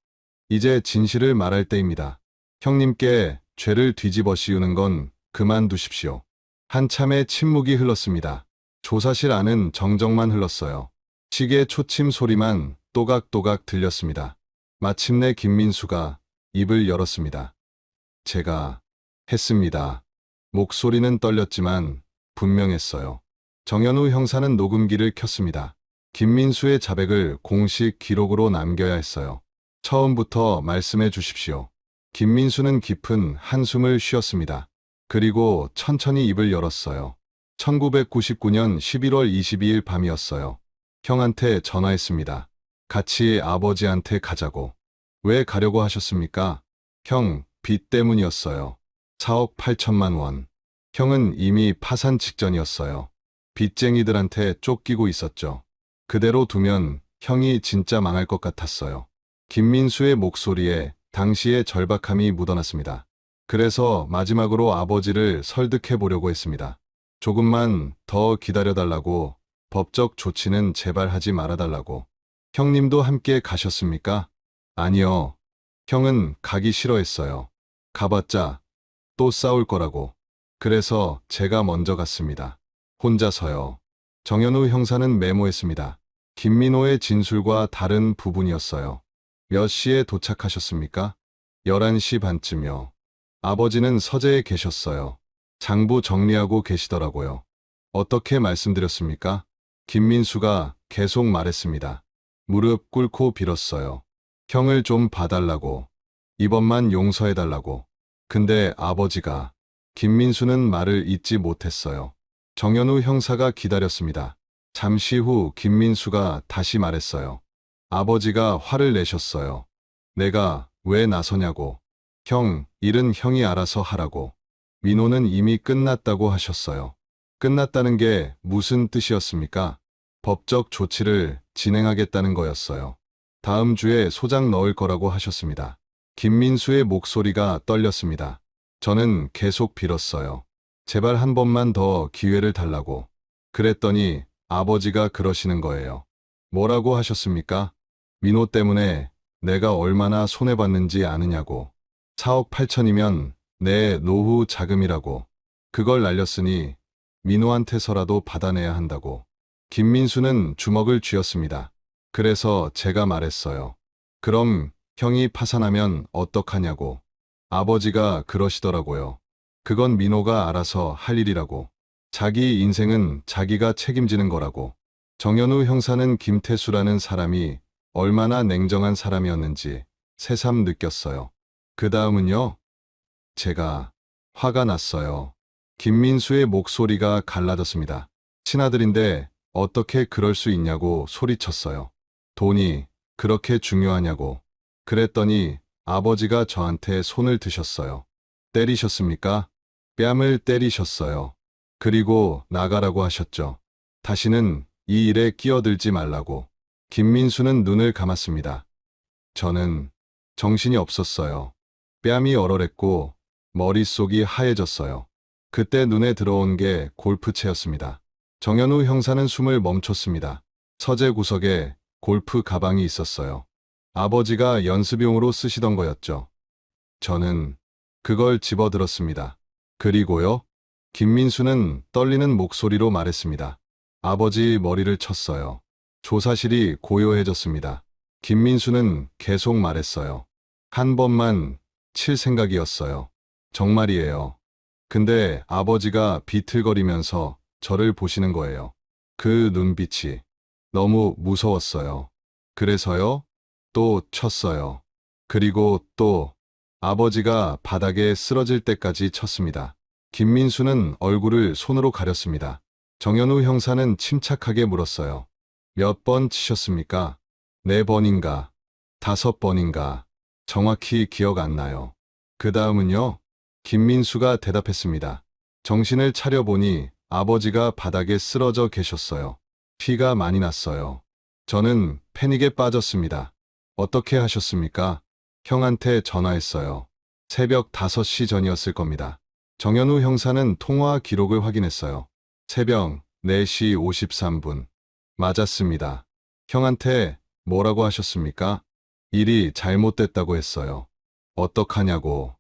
이제 진실을 말할 때입니다. 형님께 죄를 뒤집어 씌우는 건 그만두십시오. 한참의 침묵이 흘렀습니다. 조사실 안은 정적만 흘렀어요. 시계 초침 소리만 또각또각 들렸습니다. 마침내 김민수가 입을 열었습니다. 제가 했습니다. 목소리는 떨렸지만 분명했어요. 정현우 형사는 녹음기를 켰습니다. 김민수의 자백을 공식 기록으로 남겨야 했어요. 처음부터 말씀해 주십시오. 김민수는 깊은 한숨을 쉬었습니다. 그리고 천천히 입을 열었어요. 1999년 11월 22일 밤이었어요. 형한테 전화했습니다. 같이 아버지한테 가자고. 왜 가려고 하셨습니까? 형, 빚 때문이었어요. 4억 8천만 원. 형은 이미 파산 직전이었어요. 빚쟁이들한테 쫓기고 있었죠. 그대로 두면 형이 진짜 망할 것 같았어요. 김민수의 목소리에 당시의 절박함이 묻어났습니다. 그래서 마지막으로 아버지를 설득해 보려고 했습니다. 조금만 더 기다려달라고, 법적 조치는 제발 하지 말아달라고. 형님도 함께 가셨습니까? 아니요. 형은 가기 싫어했어요. 가봤자 또 싸울 거라고. 그래서 제가 먼저 갔습니다. 혼자서요. 정현우 형사는 메모했습니다. 김민호의 진술과 다른 부분이었어요. 몇 시에 도착하셨습니까? 11시 반쯤요. 아버지는 서재에 계셨어요. 장부 정리하고 계시더라고요. 어떻게 말씀드렸습니까? 김민수가 계속 말했습니다. 무릎 꿇고 빌었어요. 형을 좀 봐달라고. 이번만 용서해달라고. 근데 아버지가. 김민수는 말을 잇지 못했어요. 정현우 형사가 기다렸습니다. 잠시 후 김민수가 다시 말했어요. 아버지가 화를 내셨어요. 내가 왜 나서냐고. 형, 일은 형이 알아서 하라고. 민호는 이미 끝났다고 하셨어요. 끝났다는 게 무슨 뜻이었습니까? 법적 조치를 진행하겠다는 거였어요. 다음 주에 소장 넣을 거라고 하셨습니다. 김민수의 목소리가 떨렸습니다. 저는 계속 빌었어요. 제발 한 번만 더 기회를 달라고. 그랬더니 아버지가 그러시는 거예요. 뭐라고 하셨습니까? 민호 때문에 내가 얼마나 손해봤는지 아느냐고. 4억 8천이면 내 노후 자금이라고. 그걸 날렸으니 민호한테서라도 받아내야 한다고. 김민수는 주먹을 쥐었습니다. 그래서 제가 말했어요. 그럼 형이 파산하면 어떡하냐고. 아버지가 그러시더라고요. 그건 민호가 알아서 할 일이라고. 자기 인생은 자기가 책임지는 거라고. 정현우 형사는 김태수라는 사람이 얼마나 냉정한 사람이었는지 새삼 느꼈어요. 그 다음은요? 제가 화가 났어요. 김민수의 목소리가 갈라졌습니다. 친아들인데 어떻게 그럴 수 있냐고 소리쳤어요. 돈이 그렇게 중요하냐고. 그랬더니 아버지가 저한테 손을 드셨어요. 때리셨습니까? 뺨을 때리셨어요. 그리고 나가라고 하셨죠. 다시는 이 일에 끼어들지 말라고. 김민수는 눈을 감았습니다. 저는 정신이 없었어요. 뺨이 얼얼했고 머릿속이 하얘졌어요. 그때 눈에 들어온 게 골프채였습니다. 정현우 형사는 숨을 멈췄습니다. 서재 구석에 골프 가방이 있었어요. 아버지가 연습용으로 쓰시던 거였죠. 저는 그걸 집어들었습니다. 그리고요? 김민수는 떨리는 목소리로 말했습니다. 아버지 머리를 쳤어요. 조사실이 고요해졌습니다. 김민수는 계속 말했어요. 한 번만 칠 생각이었어요. 정말이에요. 근데 아버지가 비틀거리면서 저를 보시는 거예요. 그 눈빛이 너무 무서웠어요. 그래서요? 또 쳤어요. 그리고 또 아버지가 바닥에 쓰러질 때까지 쳤습니다. 김민수는 얼굴을 손으로 가렸습니다. 정현우 형사는 침착하게 물었어요. 몇 번 치셨습니까? 4번인가? 5번인가? 정확히 기억 안 나요. 그 다음은요? 김민수가 대답했습니다. 정신을 차려보니 아버지가 바닥에 쓰러져 계셨어요. 피가 많이 났어요. 저는 패닉에 빠졌습니다. 어떻게 하셨습니까? 형한테 전화했어요. 새벽 5시 전이었을 겁니다. 정현우 형사는 통화 기록을 확인했어요. 새벽 4시 53분. 맞았습니다. 형한테 뭐라고 하셨습니까? 일이 잘못됐다고 했어요. 어떡하냐고.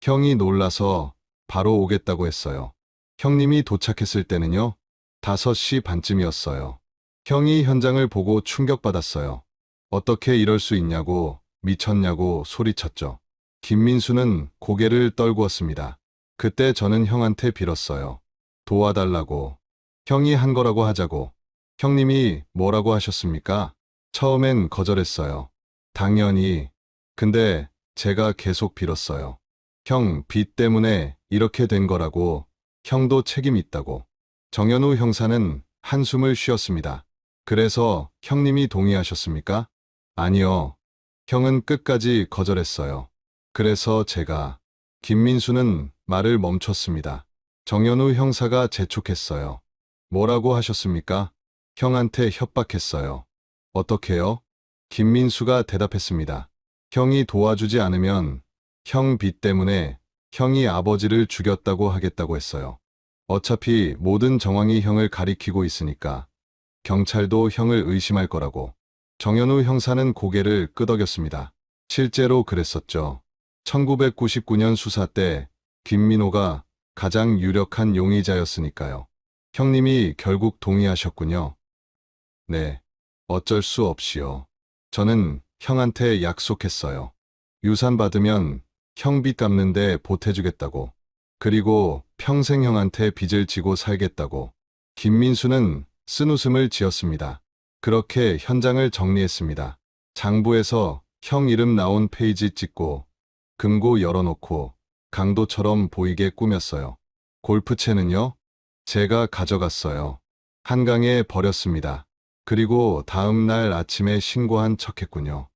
형이 놀라서 바로 오겠다고 했어요. 형님이 도착했을 때는요? 5시 반쯤이었어요. 형이 현장을 보고 충격받았어요. 어떻게 이럴 수 있냐고, 미쳤냐고 소리쳤죠. 김민수는 고개를 떨구었습니다. 그때 저는 형한테 빌었어요. 도와달라고. 형이 한 거라고 하자고. 형님이 뭐라고 하셨습니까? 처음엔 거절했어요. 당연히. 근데 제가 계속 빌었어요. 형 빚 때문에 이렇게 된 거라고. 형도 책임 있다고. 정현우 형사는 한숨을 쉬었습니다. 그래서 형님이 동의하셨습니까? 아니요. 형은 끝까지 거절했어요. 그래서 제가. 김민수는 말을 멈췄습니다. 정현우 형사가 재촉했어요. 뭐라고 하셨습니까? 형한테 협박했어요. 어떻게요? 김민수가 대답했습니다. 형이 도와주지 않으면 형 빚 때문에 형이 아버지를 죽였다고 하겠다고 했어요. 어차피 모든 정황이 형을 가리키고 있으니까 경찰도 형을 의심할 거라고. 정현우 형사는 고개를 끄덕였습니다. 실제로 그랬었죠. 1999년 수사 때 김민호가 가장 유력한 용의자였으니까요. 형님이 결국 동의하셨군요. 네, 어쩔 수 없이요. 저는 형한테 약속했어요. 유산 받으면 형 빚 갚는데 보태주겠다고. 그리고 평생 형한테 빚을 지고 살겠다고. 김민수는 쓴웃음을 지었습니다. 그렇게 현장을 정리했습니다. 장부에서 형 이름 나온 페이지 찍고 금고 열어놓고 강도처럼 보이게 꾸몄어요. 골프채는요? 제가 가져갔어요. 한강에 버렸습니다. 그리고 다음 날 아침에 신고한 척했군요.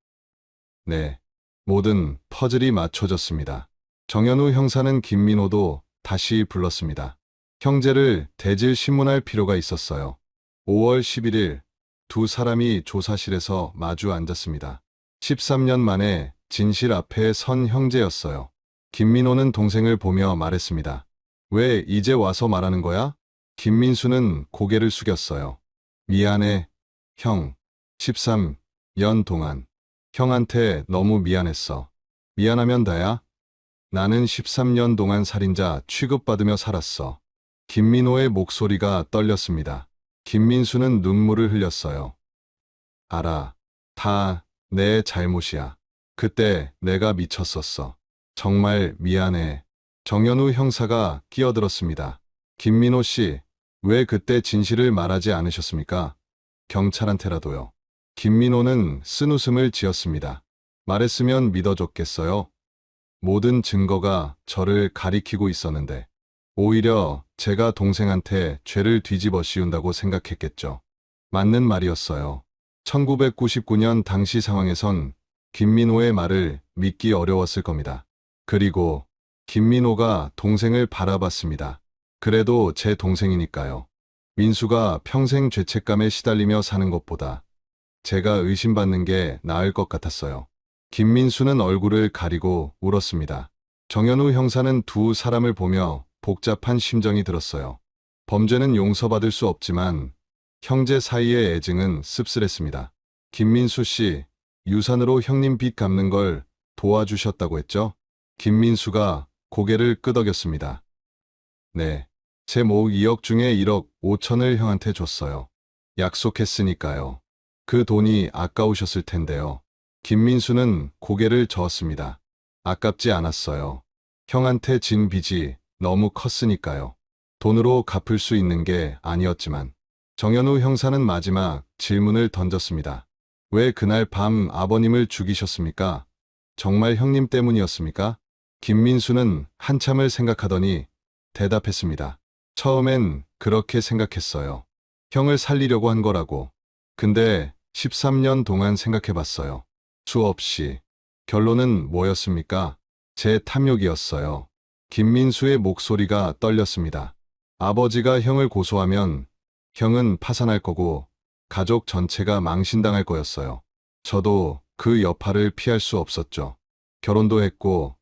네, 모든 퍼즐이 맞춰졌습니다. 정현우 형사는 김민호도 다시 불렀습니다. 형제를 대질 신문할 필요가 있었어요. 5월 11일 두 사람이 조사실에서 마주 앉았습니다. 13년 만에 진실 앞에 선 형제였어요. 김민호는 동생을 보며 말했습니다. 왜 이제 와서 말하는 거야? 김민수는 고개를 숙였어요. 미안해, 형. 13년 동안 형한테 너무 미안했어. 미안하면 다야? 나는 13년 동안 살인자 취급받으며 살았어. 김민호의 목소리가 떨렸습니다. 김민수는 눈물을 흘렸어요. 알아. 다 내 잘못이야. 그때 내가 미쳤었어. 정말 미안해. 정현우 형사가 끼어들었습니다. 김민호 씨, 왜 그때 진실을 말하지 않으셨습니까? 경찰한테라도요. 김민호는 쓴웃음을 지었습니다. 말했으면 믿어줬겠어요? 모든 증거가 저를 가리키고 있었는데 오히려 제가 동생한테 죄를 뒤집어 씌운다고 생각했겠죠. 맞는 말이었어요. 1999년 당시 상황에선 김민호의 말을 믿기 어려웠을 겁니다. 그리고 김민호가 동생을 바라봤습니다. 그래도 제 동생이니까요. 민수가 평생 죄책감에 시달리며 사는 것보다 제가 의심받는 게 나을 것 같았어요. 김민수는 얼굴을 가리고 울었습니다. 정현우 형사는 두 사람을 보며 복잡한 심정이 들었어요. 범죄는 용서받을 수 없지만 형제 사이의 애증은 씁쓸했습니다. 김민수 씨, 유산으로 형님 빚 갚는 걸 도와주셨다고 했죠? 김민수가 고개를 끄덕였습니다. 네. 제 모읍 2억 중에 1억 5천을 형한테 줬어요. 약속했으니까요. 그 돈이 아까우셨을 텐데요. 김민수는 고개를 저었습니다. 아깝지 않았어요. 형한테 진 빚이 너무 컸으니까요. 돈으로 갚을 수 있는 게 아니었지만. 정현우 형사는 마지막 질문을 던졌습니다. 왜 그날 밤 아버님을 죽이셨습니까? 정말 형님 때문이었습니까? 김민수는 한참을 생각하더니 대답했습니다. 처음엔 그렇게 생각했어요. 형을 살리려고 한 거라고. 근데 13년 동안 생각해봤어요. 수없이. 결론은 뭐였습니까? 제 탐욕이었어요. 김민수의 목소리가 떨렸습니다. 아버지가 형을 고소하면 형은 파산할 거고 가족 전체가 망신당할 거였어요. 저도 그 여파를 피할 수 없었죠. 결혼도 했고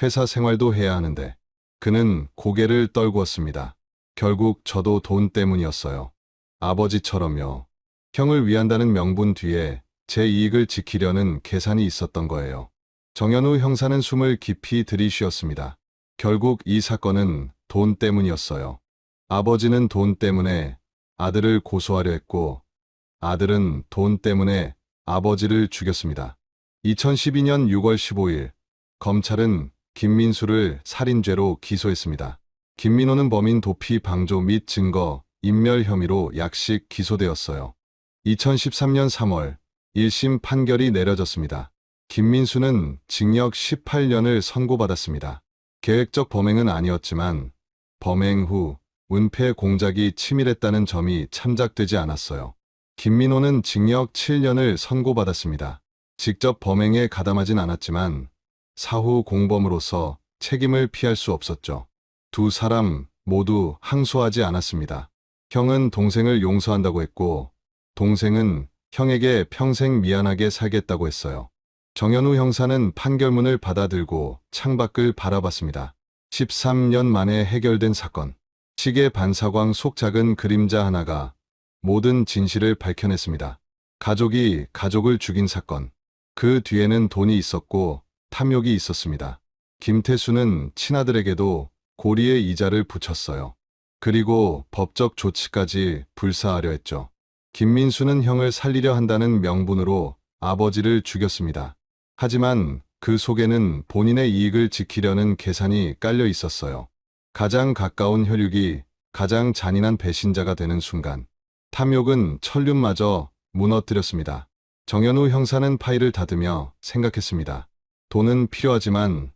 회사 생활도 해야 하는데 그는 고개를 떨구었습니다. 결국 저도 돈 때문이었어요. 아버지처럼요. 형을 위한다는 명분 뒤에 제 이익을 지키려는 계산이 있었던 거예요. 정현우 형사는 숨을 깊이 들이쉬었습니다. 결국 이 사건은 돈 때문이었어요. 아버지는 돈 때문에 아들을 고소하려 했고 아들은 돈 때문에 아버지를 죽였습니다. 2012년 6월 15일 검찰은 김민수를 살인죄로 기소했습니다. 김민호는 범인 도피 방조 및 증거 인멸 혐의로 약식 기소되었어요. 2013년 3월 1심 판결이 내려졌습니다. 김민수는 징역 18년을 선고받았습니다. 계획적 범행은 아니었지만 범행 후 은폐 공작이 치밀했다는 점이 참작되지 않았어요. 김민호는 징역 7년을 선고받았습니다. 직접 범행에 가담하진 않았지만 사후 공범으로서 책임을 피할 수 없었죠. 두 사람 모두 항소하지 않았습니다. 형은 동생을 용서한다고 했고 동생은 형에게 평생 미안하게 살겠다고 했어요. 정현우 형사는 판결문을 받아들고 창밖을 바라봤습니다. 13년 만에 해결된 사건. 시계 반사광 속 작은 그림자 하나가 모든 진실을 밝혀냈습니다. 가족이 가족을 죽인 사건. 그 뒤에는 돈이 있었고 탐욕이 있었습니다. 김태수는 친아들에게도 고리에 이자를 붙였어요. 그리고 법적 조치까지 불사하려 했죠. 김민수는 형을 살리려 한다는 명분으로 아버지를 죽였습니다. 하지만 그 속에는 본인의 이익을 지키려는 계산이 깔려 있었어요. 가장 가까운 혈육이 가장 잔인한 배신자가 되는 순간 탐욕은 천륜마저 무너뜨렸습니다. 정현우 형사는 파일을 닫으며 생각했습니다. 돈은 필요하지만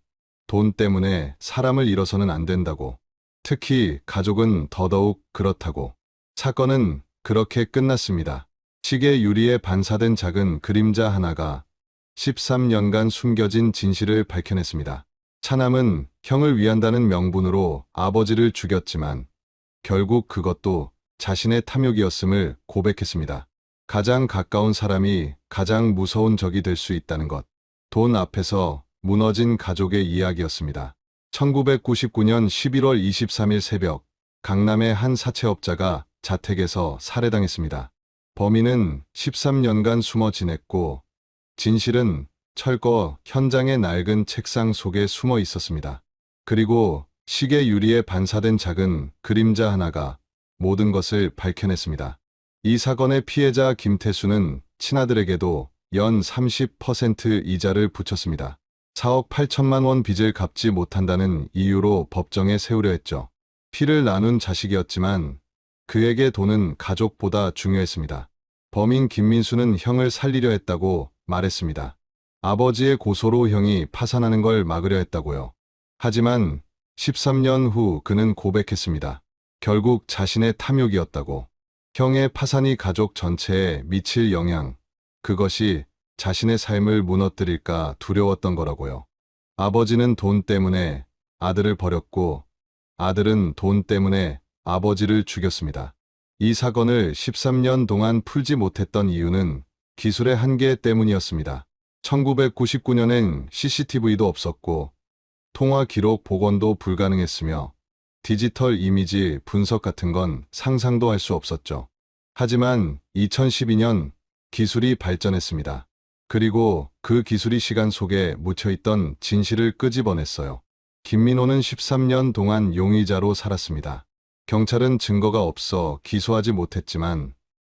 돈 때문에 사람을 잃어서는 안 된다고. 특히 가족은 더더욱 그렇다고. 사건은 그렇게 끝났습니다. 시계 유리에 반사된 작은 그림자 하나가 13년간 숨겨진 진실을 밝혀냈습니다. 차남은 형을 위한다는 명분으로 아버지를 죽였지만 결국 그것도 자신의 탐욕이었음을 고백했습니다. 가장 가까운 사람이 가장 무서운 적이 될 수 있다는 것. 돈 앞에서 무너진 가족의 이야기였습니다. 1999년 11월 23일 새벽 강남의 한 사채업자가 자택에서 살해당했습니다. 범인은 13년간 숨어 지냈고 진실은 철거 현장의 낡은 책상 속에 숨어 있었습니다. 그리고 시계 유리에 반사된 작은 그림자 하나가 모든 것을 밝혀냈습니다. 이 사건의 피해자 김태수는 친아들에게도 연 30% 이자를 붙였습니다. 4억 8천만 원 빚을 갚지 못한다는 이유로 법정에 세우려 했죠. 피를 나눈 자식이었지만 그에게 돈은 가족보다 중요했습니다. 범인 김민수는 형을 살리려 했다고 말했습니다. 아버지의 고소로 형이 파산하는 걸 막으려 했다고요. 하지만 13년 후 그는 고백했습니다. 결국 자신의 탐욕이었다고. 형의 파산이 가족 전체에 미칠 영향, 그것이 자신의 삶을 무너뜨릴까 두려웠던 거라고요. 아버지는 돈 때문에 아들을 버렸고 아들은 돈 때문에 아버지를 죽였습니다. 이 사건을 13년 동안 풀지 못했던 이유는 기술의 한계 때문이었습니다. 1999년엔 CCTV도 없었고 통화 기록 복원도 불가능했으며 디지털 이미지 분석 같은 건 상상도 할 수 없었죠. 하지만 2012년 기술이 발전했습니다. 그리고 그 기술이 시간 속에 묻혀있던 진실을 끄집어냈어요. 김민호는 13년 동안 용의자로 살았습니다. 경찰은 증거가 없어 기소하지 못했지만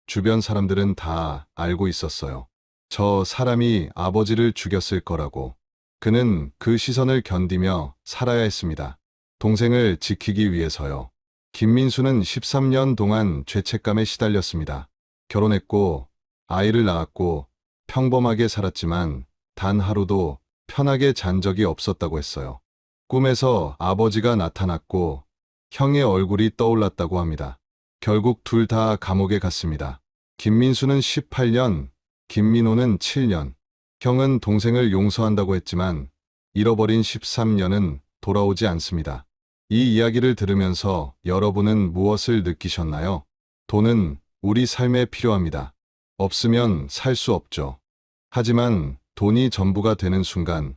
주변 사람들은 다 알고 있었어요. 저 사람이 아버지를 죽였을 거라고. 그는 그 시선을 견디며 살아야 했습니다. 동생을 지키기 위해서요. 김민수는 13년 동안 죄책감에 시달렸습니다. 결혼했고 아이를 낳았고 평범하게 살았지만 단 하루도 편하게 잔 적이 없었다고 했어요. 꿈에서 아버지가 나타났고 형의 얼굴이 떠올랐다고 합니다. 결국 둘 다 감옥에 갔습니다. 김민수는 18년, 김민호는 7년. 형은 동생을 용서한다고 했지만 잃어버린 13년은 돌아오지 않습니다. 이 이야기를 들으면서 여러분은 무엇을 느끼셨나요? 돈은 우리 삶에 필요합니다. 없으면 살 수 없죠. 하지만 돈이 전부가 되는 순간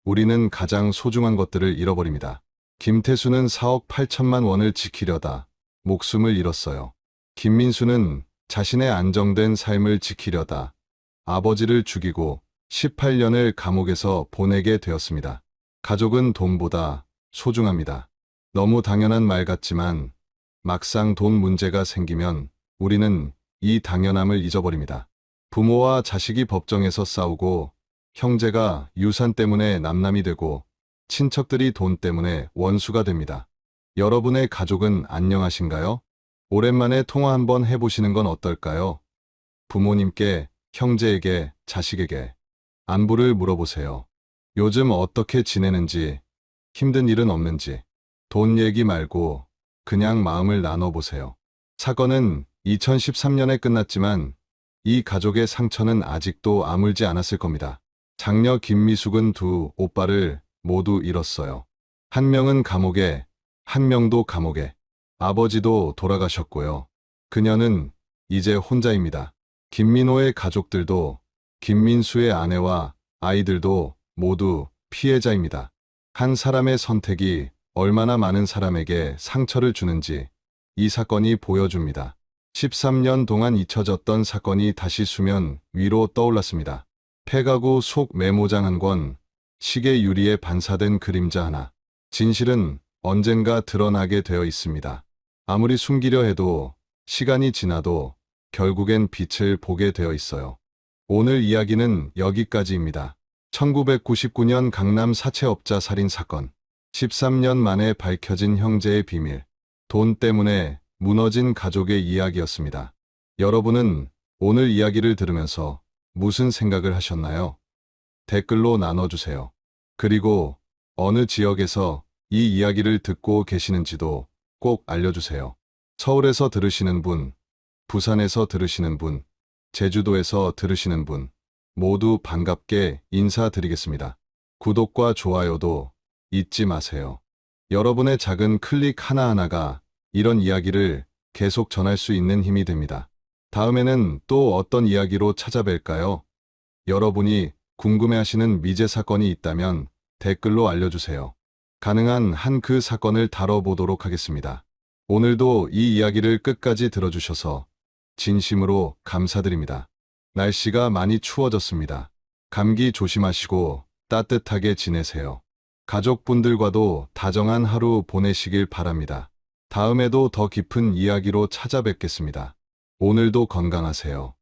우리는 가장 소중한 것들을 잃어버립니다. 김태수는 4억 8천만 원을 지키려다 목숨을 잃었어요. 김민수는 자신의 안정된 삶을 지키려다 아버지를 죽이고 18년을 감옥에서 보내게 되었습니다. 가족은 돈보다 소중합니다. 너무 당연한 말 같지만 막상 돈 문제가 생기면 우리는 이 당연함을 잊어버립니다. 부모와 자식이 법정에서 싸우고 형제가 유산 때문에 남남이 되고 친척들이 돈 때문에 원수가 됩니다. 여러분의 가족은 안녕하신가요? 오랜만에 통화 한번 해보시는 건 어떨까요? 부모님께, 형제에게, 자식에게 안부를 물어보세요. 요즘 어떻게 지내는지, 힘든 일은 없는지, 돈 얘기 말고 그냥 마음을 나눠보세요. 사건은 2013년에 끝났지만 이 가족의 상처는 아직도 아물지 않았을 겁니다. 장녀 김미숙은 두 오빠를 모두 잃었어요. 한 명은 감옥에, 한 명도 감옥에. 아버지도 돌아가셨고요. 그녀는 이제 혼자입니다. 김민호의 가족들도, 김민수의 아내와 아이들도 모두 피해자입니다. 한 사람의 선택이 얼마나 많은 사람에게 상처를 주는지 이 사건이 보여줍니다. 13년 동안 잊혀졌던 사건이 다시 수면 위로 떠올랐습니다. 폐가구 속 메모장 한 권, 시계 유리에 반사된 그림자 하나. 진실은 언젠가 드러나게 되어 있습니다. 아무리 숨기려 해도 시간이 지나도 결국엔 빛을 보게 되어 있어요. 오늘 이야기는 여기까지입니다. 1999년 강남 사채업자 살인 사건. 13년 만에 밝혀진 형제의 비밀. 돈 때문에 무너진 가족의 이야기였습니다. 여러분은 오늘 이야기를 들으면서 무슨 생각을 하셨나요? 댓글로 나눠주세요. 그리고 어느 지역에서 이 이야기를 듣고 계시는지도 꼭 알려주세요. 서울에서 들으시는 분, 부산에서 들으시는 분, 제주도에서 들으시는 분 모두 반갑게 인사드리겠습니다. 구독과 좋아요도 잊지 마세요. 여러분의 작은 클릭 하나하나가 이런 이야기를 계속 전할 수 있는 힘이 됩니다. 다음에는 또 어떤 이야기로 찾아뵐까요? 여러분이 궁금해하시는 미제 사건이 있다면 댓글로 알려주세요. 가능한 한 그 사건을 다뤄보도록 하겠습니다. 오늘도 이 이야기를 끝까지 들어주셔서 진심으로 감사드립니다. 날씨가 많이 추워졌습니다. 감기 조심하시고 따뜻하게 지내세요. 가족분들과도 다정한 하루 보내시길 바랍니다. 다음에도 더 깊은 이야기로 찾아뵙겠습니다. 오늘도 건강하세요.